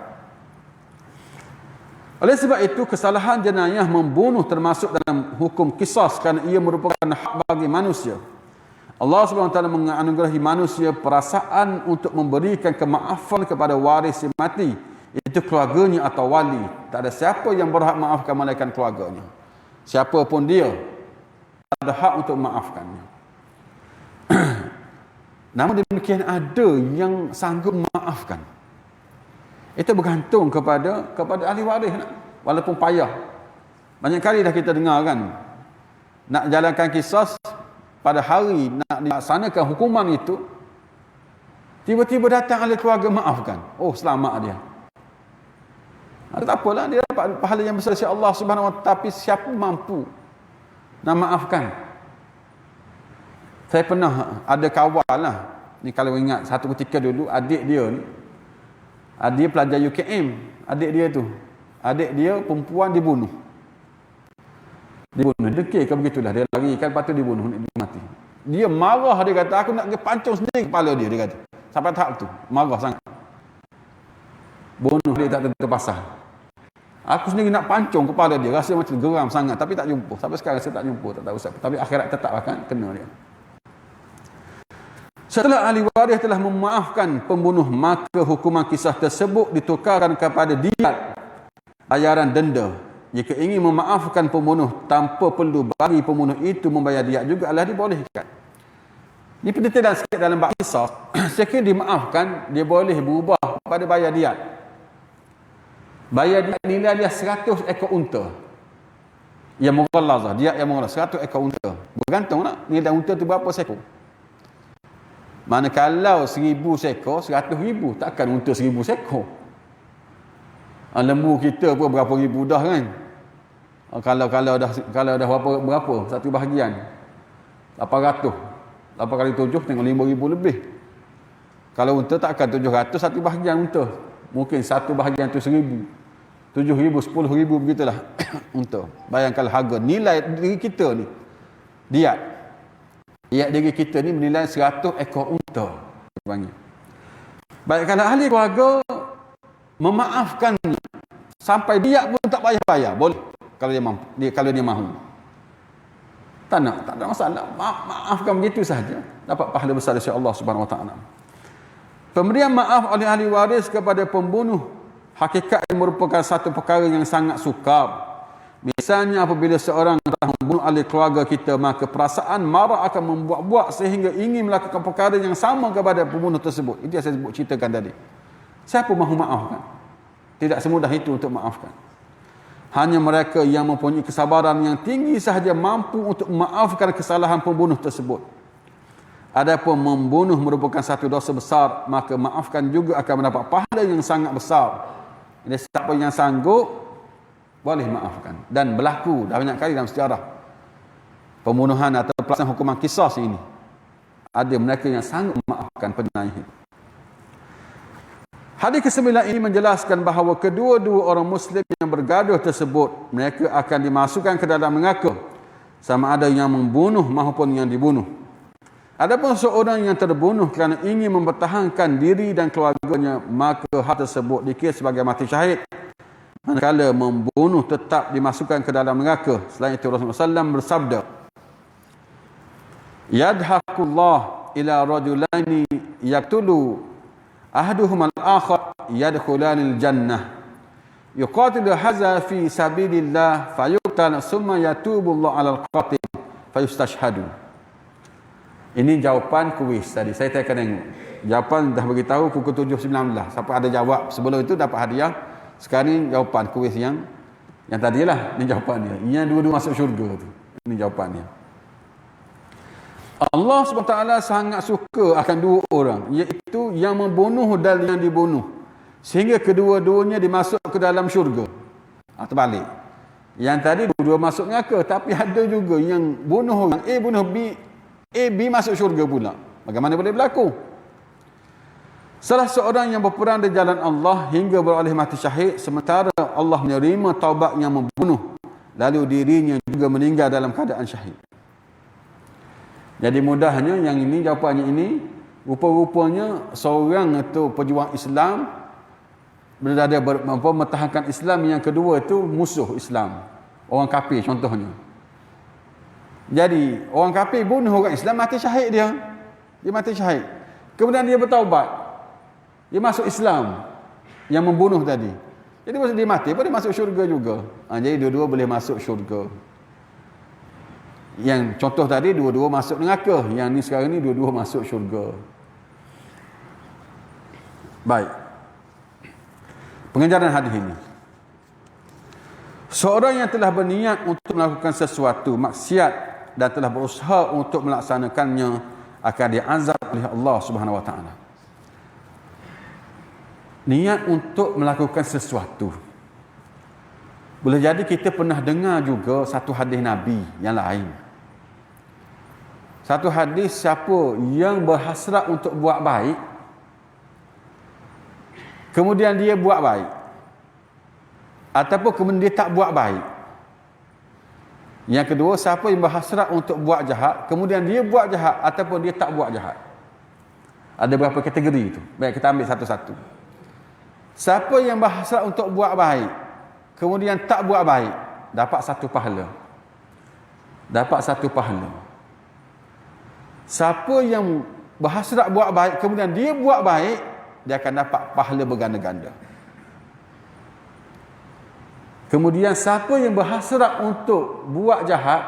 Oleh sebab itu kesalahan jenayah membunuh termasuk dalam hukum kisah kerana ia merupakan hak bagi manusia. Allah SWT menganugerahi manusia perasaan untuk memberikan kemaafan kepada waris yang mati, itu keluarganya atau wali. Tak ada siapa yang berhak maafkan melainkan keluarganya. Siapa pun dia ada hak untuk memaafkannya. Namun demikian ada yang sanggup memaafkan. Itu bergantung kepada ahli waris, walaupun payah. Banyak kali dah kita dengar kan, nak jalankan kisah pada hari nak dilaksanakan hukuman itu, tiba-tiba datang ahli keluarga maafkan. Oh, selamat dia. Tak apalah, dia dapat pahala yang besar dari Allah Subhanahu Wa Taala, tapi siapa mampu nak maafkan? Saya pernah ada kawan lah, ni kalau ingat satu ketika dulu adik dia ni, adik pelajar UKM, adik dia perempuan dibunuh, dekir ke begitulah, dia lari kan, lepas tu dibunuh, dia mati. Dia marah, dia kata aku nak pancung sendiri kepala dia kata, sampai tahap tu marah sangat, bunuh dia tak tentu pasal. Aku sendiri nak pancung kepala dia, rasa macam geram sangat, tapi tak jumpa, sampai sekarang saya tak jumpa, tak tahu siapa, tapi akhirat tetap akan kena dia. Setelah ahli waris telah memaafkan pembunuh, maka hukuman kisah tersebut ditukarkan kepada diyat, bayaran denda. Jika ingin memaafkan pembunuh tanpa perlu bagi pembunuh itu membayar diyat juga, adalah dibolehkan. Ini pendetailan sikit dalam bab kisah. Sekiranya dimaafkan, dia boleh berubah pada bayar diyat. Bayar diyat nilai dia 100 ekor unta. Yang mughallazah, diyat yang mughallazah, 100 ekor unta. Bergantung nak nilai unta tu berapa sekor. Mana kalau 1000 sekor, 100,000, takkan unta 1000 sekor. Lembu kita pun berapa ribu dah kan. Kalau dah berapa satu bahagian 800, 8 kali 7 tengok 5,000 lebih. Kalau unta takkan 700 satu bahagian unta, mungkin satu bahagian tu 1,000, 7,000, 10,000 begitulah unta. Bayangkan harga nilai diri kita ni, diyat diri kita ni bernilai 100 ekor unta. Baik, kalau ahli keluarga memaafkan sampai dia pun tak payah bayar, boleh kalau dia mampu, kalau dia mahu. Tak ada masalah, maafkan begitu saja, dapat pahala besar dari Allah Subhanahu Wa Taala. Pemberian maaf oleh ahli waris kepada pembunuh hakikatnya merupakan satu perkara yang sangat sukar. Misalnya apabila seorang telah membunuh ahli keluarga kita, maka perasaan marah akan membuat-buat sehingga ingin melakukan perkara yang sama kepada pembunuh tersebut. Itu yang saya ceritakan tadi. Siapa mahu maafkan? Tidak semudah itu untuk maafkan. Hanya mereka yang mempunyai kesabaran yang tinggi sahaja mampu untuk memaafkan kesalahan pembunuh tersebut. Adapun membunuh merupakan satu dosa besar, maka maafkan juga akan mendapat pahala yang sangat besar. Jadi siapa yang sanggup boleh maafkan. Dan berlaku dah banyak kali dalam sejarah pembunuhan atau pelaksanaan hukuman qisas ini, ada mereka yang sanggup memaafkan penjenayah. Hadis ke-9 ini menjelaskan bahawa kedua-dua orang Muslim yang bergaduh tersebut, mereka akan dimasukkan ke dalam neraka, sama ada yang membunuh maupun yang dibunuh. Adapun seorang yang terbunuh kerana ingin mempertahankan diri dan keluarganya, maka hal tersebut dikira sebagai mati syahid. Manakala membunuh tetap dimasukkan ke dalam neraka. Selain itu Rasulullah SAW bersabda, yadhakullah ila rajulaini yaktulu ahaduhum al-akhar yadkhulanil jannah yuqatilu hadza fi sabilillah fayuqtal summa yatubu Allah 'alal qatil fayustashhadu. Ini jawapan kuis tadi. Saya tak kena jawapan dah bagi tahu pukul 7.19. Siapa ada jawab sebelum itu dapat hadiah. Sekarang ni jawapan kuis yang tadilah. Ini jawapannya. Yang dua-dua masuk syurga tu. Ini jawapannya. Allah SWT sangat suka akan dua orang, iaitu yang membunuh dan yang dibunuh, sehingga kedua-duanya dimasuk ke dalam syurga. Terbalik. Yang tadi dua-dua masuk neraka, tapi ada juga yang bunuh orang A bunuh B, B masuk syurga pula. Bagaimana boleh berlaku? Salah seorang yang berperang di jalan Allah hingga beroleh mati syahid, sementara Allah menerima taubat yang membunuh, lalu dirinya juga meninggal dalam keadaan syahid. Jadi mudahnya yang ini, jawapannya ini, rupa-rupanya seorang itu pejuang Islam berada mempertahankan Islam, yang kedua itu musuh Islam, orang kafir contohnya. Jadi orang kafir bunuh orang Islam, mati syahid dia mati syahid. Kemudian dia bertaubat, dia masuk Islam yang membunuh tadi. Jadi masa dia mati pun dia masuk syurga juga. Jadi dua-dua boleh masuk syurga. Yang contoh tadi dua-dua masuk neraka, yang ni sekarang ni dua-dua masuk syurga. Baik. Pengajaran hadis ini. Seorang yang telah berniat untuk melakukan sesuatu maksiat dan telah berusaha untuk melaksanakannya akan diazab oleh Allah Subhanahu wa taala. Niat untuk melakukan sesuatu. Boleh jadi kita pernah dengar juga satu hadis Nabi yang lain. Satu hadis, siapa yang berhasrat untuk buat baik, kemudian dia buat baik, ataupun kemudian dia tak buat baik. Yang kedua, siapa yang berhasrat untuk buat jahat, kemudian dia buat jahat, ataupun dia tak buat jahat. Ada berapa kategori itu? Baik, kita ambil satu-satu. Siapa yang berhasrat untuk buat baik, kemudian tak buat baik, dapat satu pahala. Dapat satu pahala. Siapa yang berhasrat buat baik, kemudian dia buat baik, dia akan dapat pahala berganda-ganda. Kemudian siapa yang berhasrat untuk buat jahat,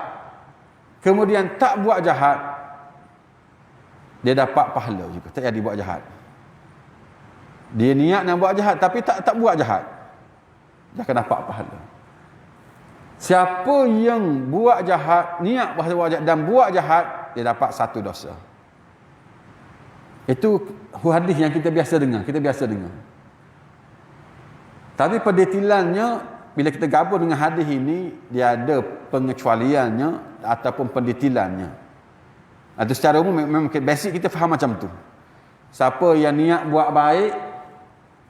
kemudian tak buat jahat, dia dapat pahala juga, tak jadi buat jahat. Dia niat nak buat jahat tapi tak buat jahat, dia akan dapat pahala. Siapa yang buat jahat, niat buat jahat dan buat jahat, dia dapat satu dosa. Itu hadis yang kita biasa dengar. Tapi pendetilannya, bila kita gabung dengan hadis ini, dia ada pengecualiannya ataupun pendetilannya. Itu secara umum memang basic kita faham macam tu. Siapa yang niat buat baik,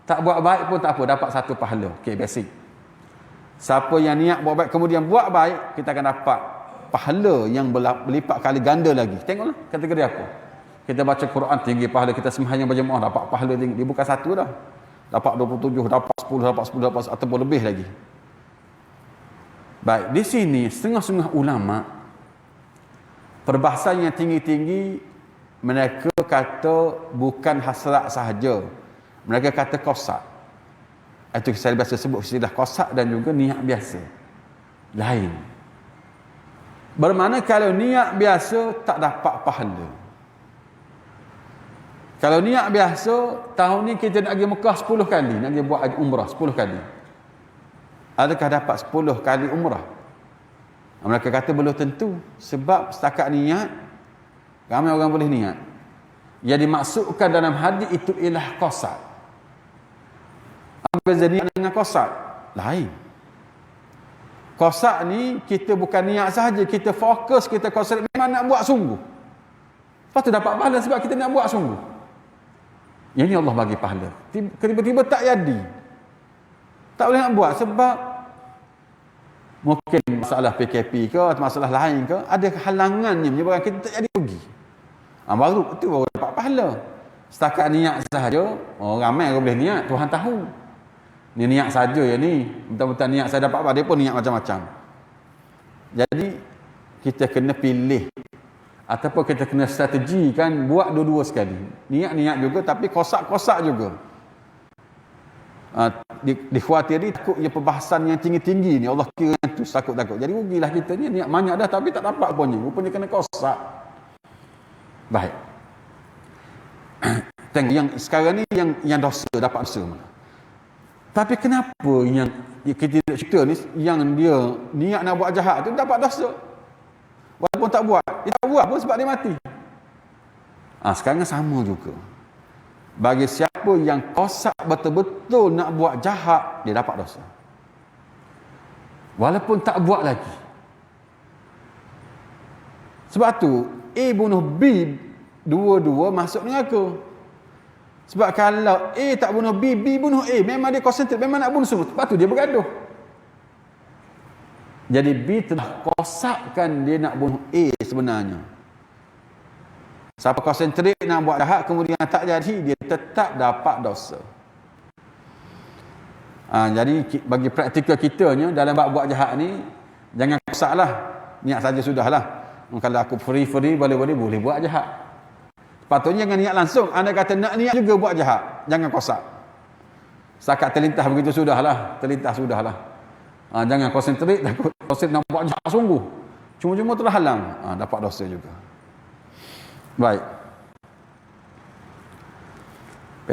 tak buat baik pun tak apa, dapat satu pahala. Okey, basic. Siapa yang niat buat baik kemudian buat baik, kita akan dapat pahala yang berlipat kali ganda lagi. Tengoklah kategori apa. Kita baca Quran tinggi pahala, kita sembahyang berjemaah dapat pahala tinggi. Dia bukan satu dah. Dapat 27, dapat 10, dapat 10, dapat ataupun lebih lagi. Baik, di sini setengah-setengah ulama perbahasan yang tinggi-tinggi, mereka kata bukan hasrat sahaja. Mereka kata qasad. Itu saya biasa sebut istilah qasad dan juga niat biasa. Lain. Bermakna kalau niat biasa tak dapat pahala. Kalau niat biasa, tahun ni kita nak pergi Mekah 10 kali, nak pergi buat umrah 10 kali. Adakah dapat 10 kali umrah? Mereka kata belum tentu. Sebab setakat niat, ramai orang boleh niat. Yang dimaksudkan dalam hadis itu ialah qasad. Apa beza niat dengan qasad? Lain. Qasad ni kita bukan niat sahaja, kita fokus, kita qasad memang nak buat sungguh. Lepas tu dapat pahala sebab kita nak buat sungguh. Yang ni Allah bagi pahala. Tiba-tiba tak jadi. Tak boleh nak buat sebab mungkin masalah PKP ke atau masalah lain ke, ada halangannya menyebabkan kita tak jadi pergi. Baru itu baru dapat pahala. Setakat niat sahaja, ramai orang boleh niat, Tuhan tahu. Ni niat saja ya ni. Betul-betul niat saya dapat apa, dia pun niat macam-macam. Jadi kita kena pilih Ataupun kita kena strategi kan, buat dua-dua sekali. Niat juga, tapi kosak-kosak juga. Dikhawatiri takut ya perbahasan yang tinggi-tinggi ni, Allah kira yang tu takut-takut. Jadi rugilah kita ni, niat banyak dah tapi tak dapat rupanya kena kosak. Baik. Tengok yang sekarang ni yang dosa, dapat dosa mana. Tapi kenapa yang kita tidak cerita ni, yang dia niat nak buat jahat tu dapat dosa? Walaupun tak buat. Dia tak buat pun sebab dia mati. Sekarang sama juga. Bagi siapa yang kosak betul-betul nak buat jahat, dia dapat dosa. Walaupun tak buat lagi. Sebab tu, A bunuh B, dua-dua masuk neraka. Sebab kalau A tak bunuh B, B bunuh A, memang dia konsentrate, memang nak bunuh semua. Sebab tu dia bergaduh. Jadi B telah kosakkan dia nak bunuh A sebenarnya. Siapa konsentrate nak buat jahat kemudian tak jadi, dia tetap dapat dosa. Jadi bagi praktikal kitanya dalam bab buat jahat ni, jangan kosaklah. Niat saja sudahlah. Kalau aku free boleh buat jahat. Patutnya jangan niat langsung. Anda kata nak niat juga buat jahat, jangan kosak. Setakat terlintas begitu sudahlah. Jangan konsentrate, takut konsentrate nak buat jahat sungguh. Cuma-cuma terhalang, dapat dosa juga. Baik.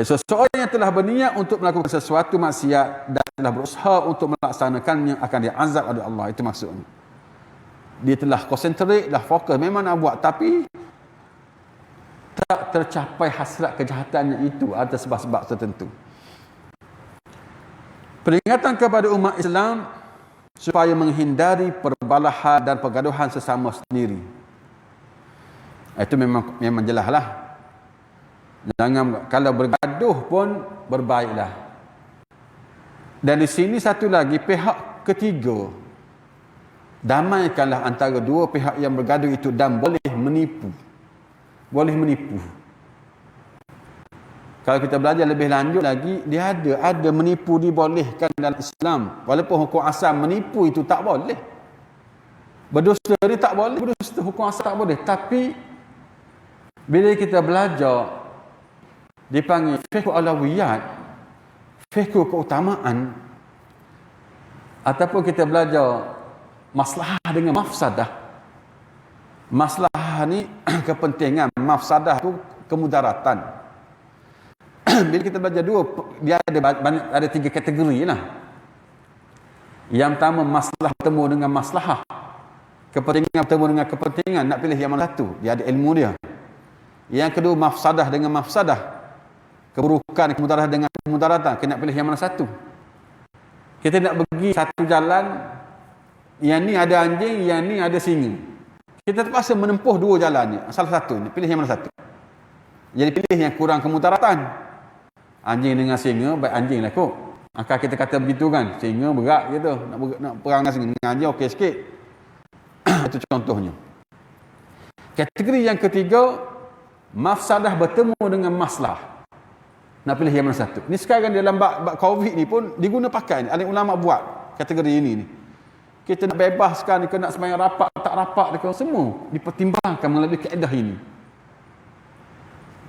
Seseorang yang telah berniat untuk melakukan sesuatu maksiat dan telah berusaha untuk melaksanakannya akan diazab oleh Allah. Itu maksudnya. Dia telah konsentrate, dah fokus, memang nak buat, tapi tak tercapai hasrat kejahatannya itu atas sebab-sebab tertentu. Peringatan kepada umat Islam supaya menghindari perbalahan dan pergaduhan sesama sendiri. Itu memang jelaslah. Jangan, kalau bergaduh pun berbaiklah. Dan di sini satu lagi, pihak ketiga, damaikanlah antara dua pihak yang bergaduh itu dan boleh menipu. Kalau kita belajar lebih lanjut lagi, dia ada menipu dibolehkan dalam Islam. Walaupun hukum asal menipu itu tak boleh. Berdusta ni tak boleh, berdusta hukum asal tak boleh. Tapi bila kita belajar dipanggil fiqh alawiyat, fiqh keutamaan, ataupun kita belajar maslahah dengan mafsadah. Maslahah ni kepentingan, mafsadah tu kemudaratan. Bila kita belajar dua, dia ada tiga kategori lah. Yang pertama, masalah bertemu dengan maslahah. Kepentingan bertemu dengan kepentingan, nak pilih yang mana satu. Dia ada ilmu dia. Yang kedua, mafsadah dengan mafsadah. Keburukan, kemudaratan dengan kemudaratan. Kita nak pilih yang mana satu. Kita nak pergi satu jalan, yang ni ada anjing, yang ni ada singa. Kita terpaksa menempuh dua jalan ni. Salah satu ni, pilih yang mana satu. Jadi pilih yang kurang kemudaratan. Anjing dengan singa, baik anjing lah kot. Maka kita kata begitu kan, singa berat gitu. Nak perang dengan singa, dengan anjing okey sikit. Itu contohnya. Kategori yang ketiga, mafsadah bertemu dengan maslah. Nak pilih yang mana satu. Ni sekarang dalam bab COVID ni pun diguna pakai ni. Alim ulama buat kategori ini ni. Kita nak bebaskan, kita nak sembahyang rapat, tak rapat, semua dipertimbangkan melalui kaedah ini.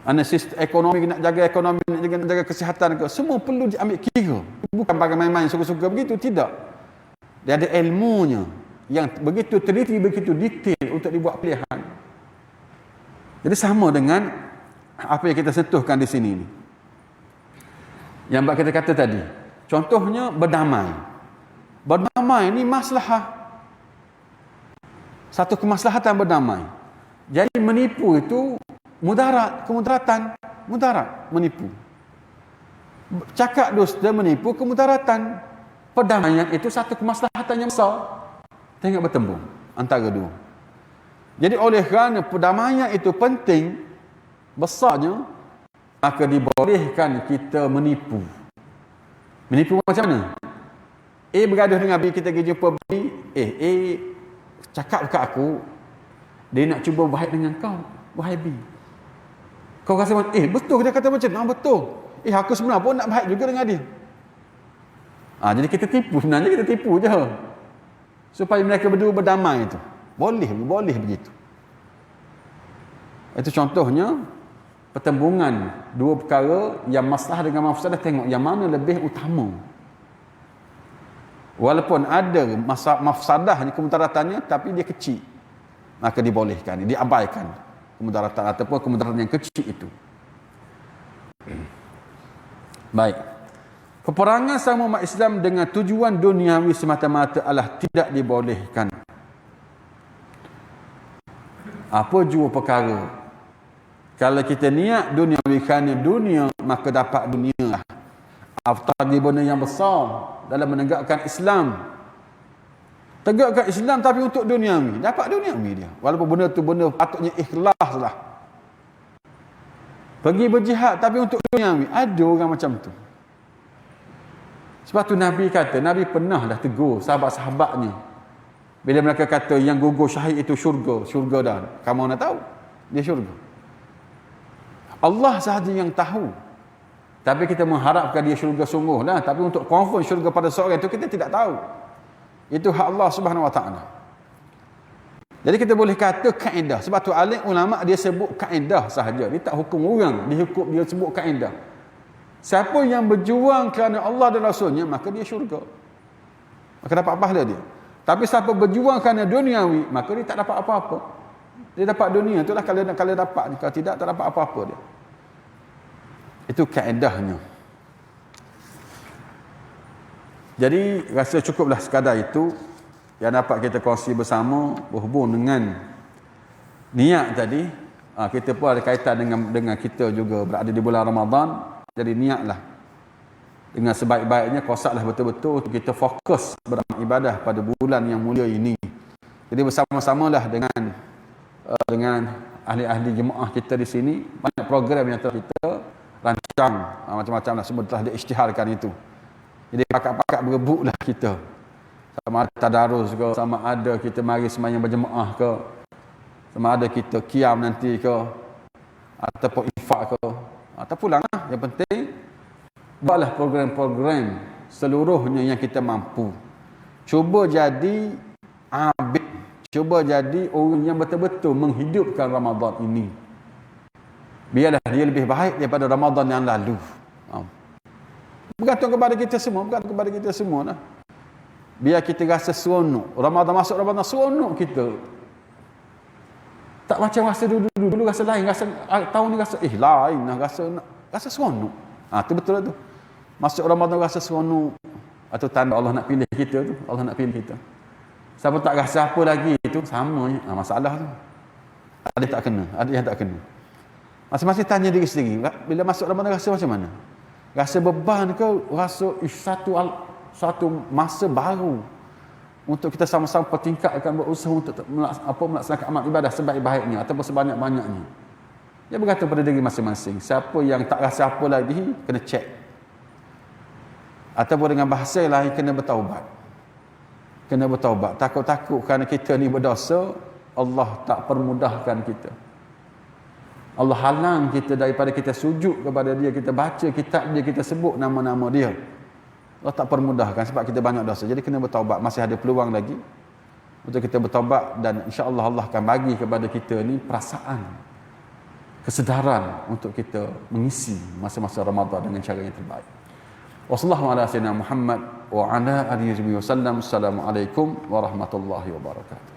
Analisis ekonomi, nak jaga ekonomi, nak jaga kesihatan, semua perlu diambil kira. Bukan pakai main-main suka-suka begitu, tidak. Dia ada ilmunya yang begitu teliti, begitu detail untuk dibuat pilihan. Jadi sama dengan apa yang kita sentuhkan di sini ni. Yang kita kata tadi, contohnya berdamai. Berdamai ni maslahah. Satu kemaslahatan berdamai. Jadi menipu itu mudarat, kemudaratan, mudarat, menipu. Cakap dusta, menipu, kemudaratan. Perdamaian itu satu kemaslahatan yang besar. Tengok bertembung antara dua. Jadi oleh kerana perdamaian itu penting, besarnya, maka dibolehkan kita menipu. Menipu macam mana? A bergaduh dengan B, kita pergi jumpa B. A cakap dekat aku, dia nak cuba baik dengan kau, wahai B. Kau rasa macam, betul dia kata macam, betul. Aku sebenarnya pun nak baik juga dengan dia. Jadi kita tipu, sebenarnya kita tipu je. Supaya mereka berdua berdamai itu. Boleh begitu. Itu contohnya pertembungan dua perkara yang masalah dengan mafsadah, tengok yang mana lebih utama. Walaupun ada mafsadahnya, kemudaratannya, tapi dia kecil, maka dibolehkan, diabaikan kemudaratan ataupun kemudaratan yang kecil itu. Baik. Peperangan sama umat Islam dengan tujuan duniawi semata-mata adalah tidak dibolehkan. Apa jua perkara? Kalau kita niat duniawi kerana dunia, maka dapat dunia lah. Apatagi benda yang besar dalam menegakkan Islam. Tegakkan Islam tapi untuk duniawi, dapat duniawi dia. Walaupun benda tu benda patutnya ikhlas lah. Pergi berjihad tapi untuk duniawi, ada orang macam tu. Sebab tu Nabi kata, Nabi pernah dah tegur sahabat-sahabatnya. Bila mereka kata yang gugur syahid itu syurga, syurga dah. Kamu nak tahu? Dia syurga. Allah sahaja yang tahu. Tapi kita mengharapkan dia syurga sungguh lah. Tapi untuk confirm syurga pada seorang itu, kita tidak tahu. Itu hak Allah Subhanahu Wa Taala. Jadi kita boleh kata kaedah. Sebab tu alim ulama dia sebut kaedah sahaja. Dia tak hukum orang, dia sebut kaedah. Siapa yang berjuang kerana Allah dan Rasulnya, maka dia syurga. Maka dapat pahala dia. Tapi siapa berjuang kerana duniawi, maka dia tak dapat apa-apa. Dia dapat dunia, itulah kalau dapat. Kalau tidak, tak dapat apa-apa dia. Itu kaedahnya. Jadi rasa cukuplah sekadar itu yang dapat kita kongsi bersama berhubung dengan niat tadi. Kita pun ada kaitan dengan kita juga berada di bulan Ramadan. Jadi niatlah dengan sebaik-baiknya, kosaklah betul-betul untuk kita fokus beramal ibadah pada bulan yang mulia ini. Jadi bersama-samalah dengan ahli-ahli jemaah kita di sini, banyak program yang telah kita rancang, macam-macam lah, semua telah diisytiharkan itu. Jadi pakat-pakat berebutlah kita, sama ada tadarus ke, sama ada kita mari sembahyang berjemaah ke, sama ada kita qiyam nanti ke, ataupun infak ke, atau pulang lah. Yang penting buatlah program-program seluruhnya yang kita mampu. Cuba jadi abid, cuba jadi orang yang betul-betul menghidupkan Ramadan ini. Biarlah dia lebih baik daripada Ramadan yang lalu. Bergantung kepada kita semua, lah. Biar kita rasa seronok. Ramadan masuk, Ramadan seronok kita. Tak macam rasa dulu rasa lain, rasa tahun ni rasa lain lah, rasa seronok. Tu betul lah tu. Masuk Ramadan rasa seronok. Atau tanda Allah nak pilih kita tu, Allah nak pilih kita. Siapa tak rasa apa lagi itu sama je. Masalah tu. Ada yang tak kena. Masing-masing tanya diri sendiri, bila masuk Ramadan rasa macam mana? Rasa beban ke, rasa satu masa baru untuk kita sama-sama pertingkatkan, berusaha untuk melaksanakan amal ibadah sebaik-baiknya ataupun sebanyak-banyaknya. Dia bergantung pada diri masing-masing. Siapa yang tak rasa apa lagi, kena cek. Ataupun dengan bahasa lain, kena bertaubat. Takut-takut kerana kita ni berdosa, Allah tak permudahkan kita. Allah halang kita daripada kita sujud kepada dia, kita baca kitab dia, kita sebut nama-nama dia. Allah tak permudahkan sebab kita banyak dosa. Jadi kena bertaubat. Masih ada peluang lagi untuk kita bertaubat, dan insya-Allah Allah akan bagi kepada kita ni perasaan, kesedaran untuk kita mengisi masa-masa Ramadan dengan cara yang terbaik. Wassallallahu ala sayyidina Muhammad wa ala alihi wasallam. Assalamualaikum warahmatullahi wabarakatuh.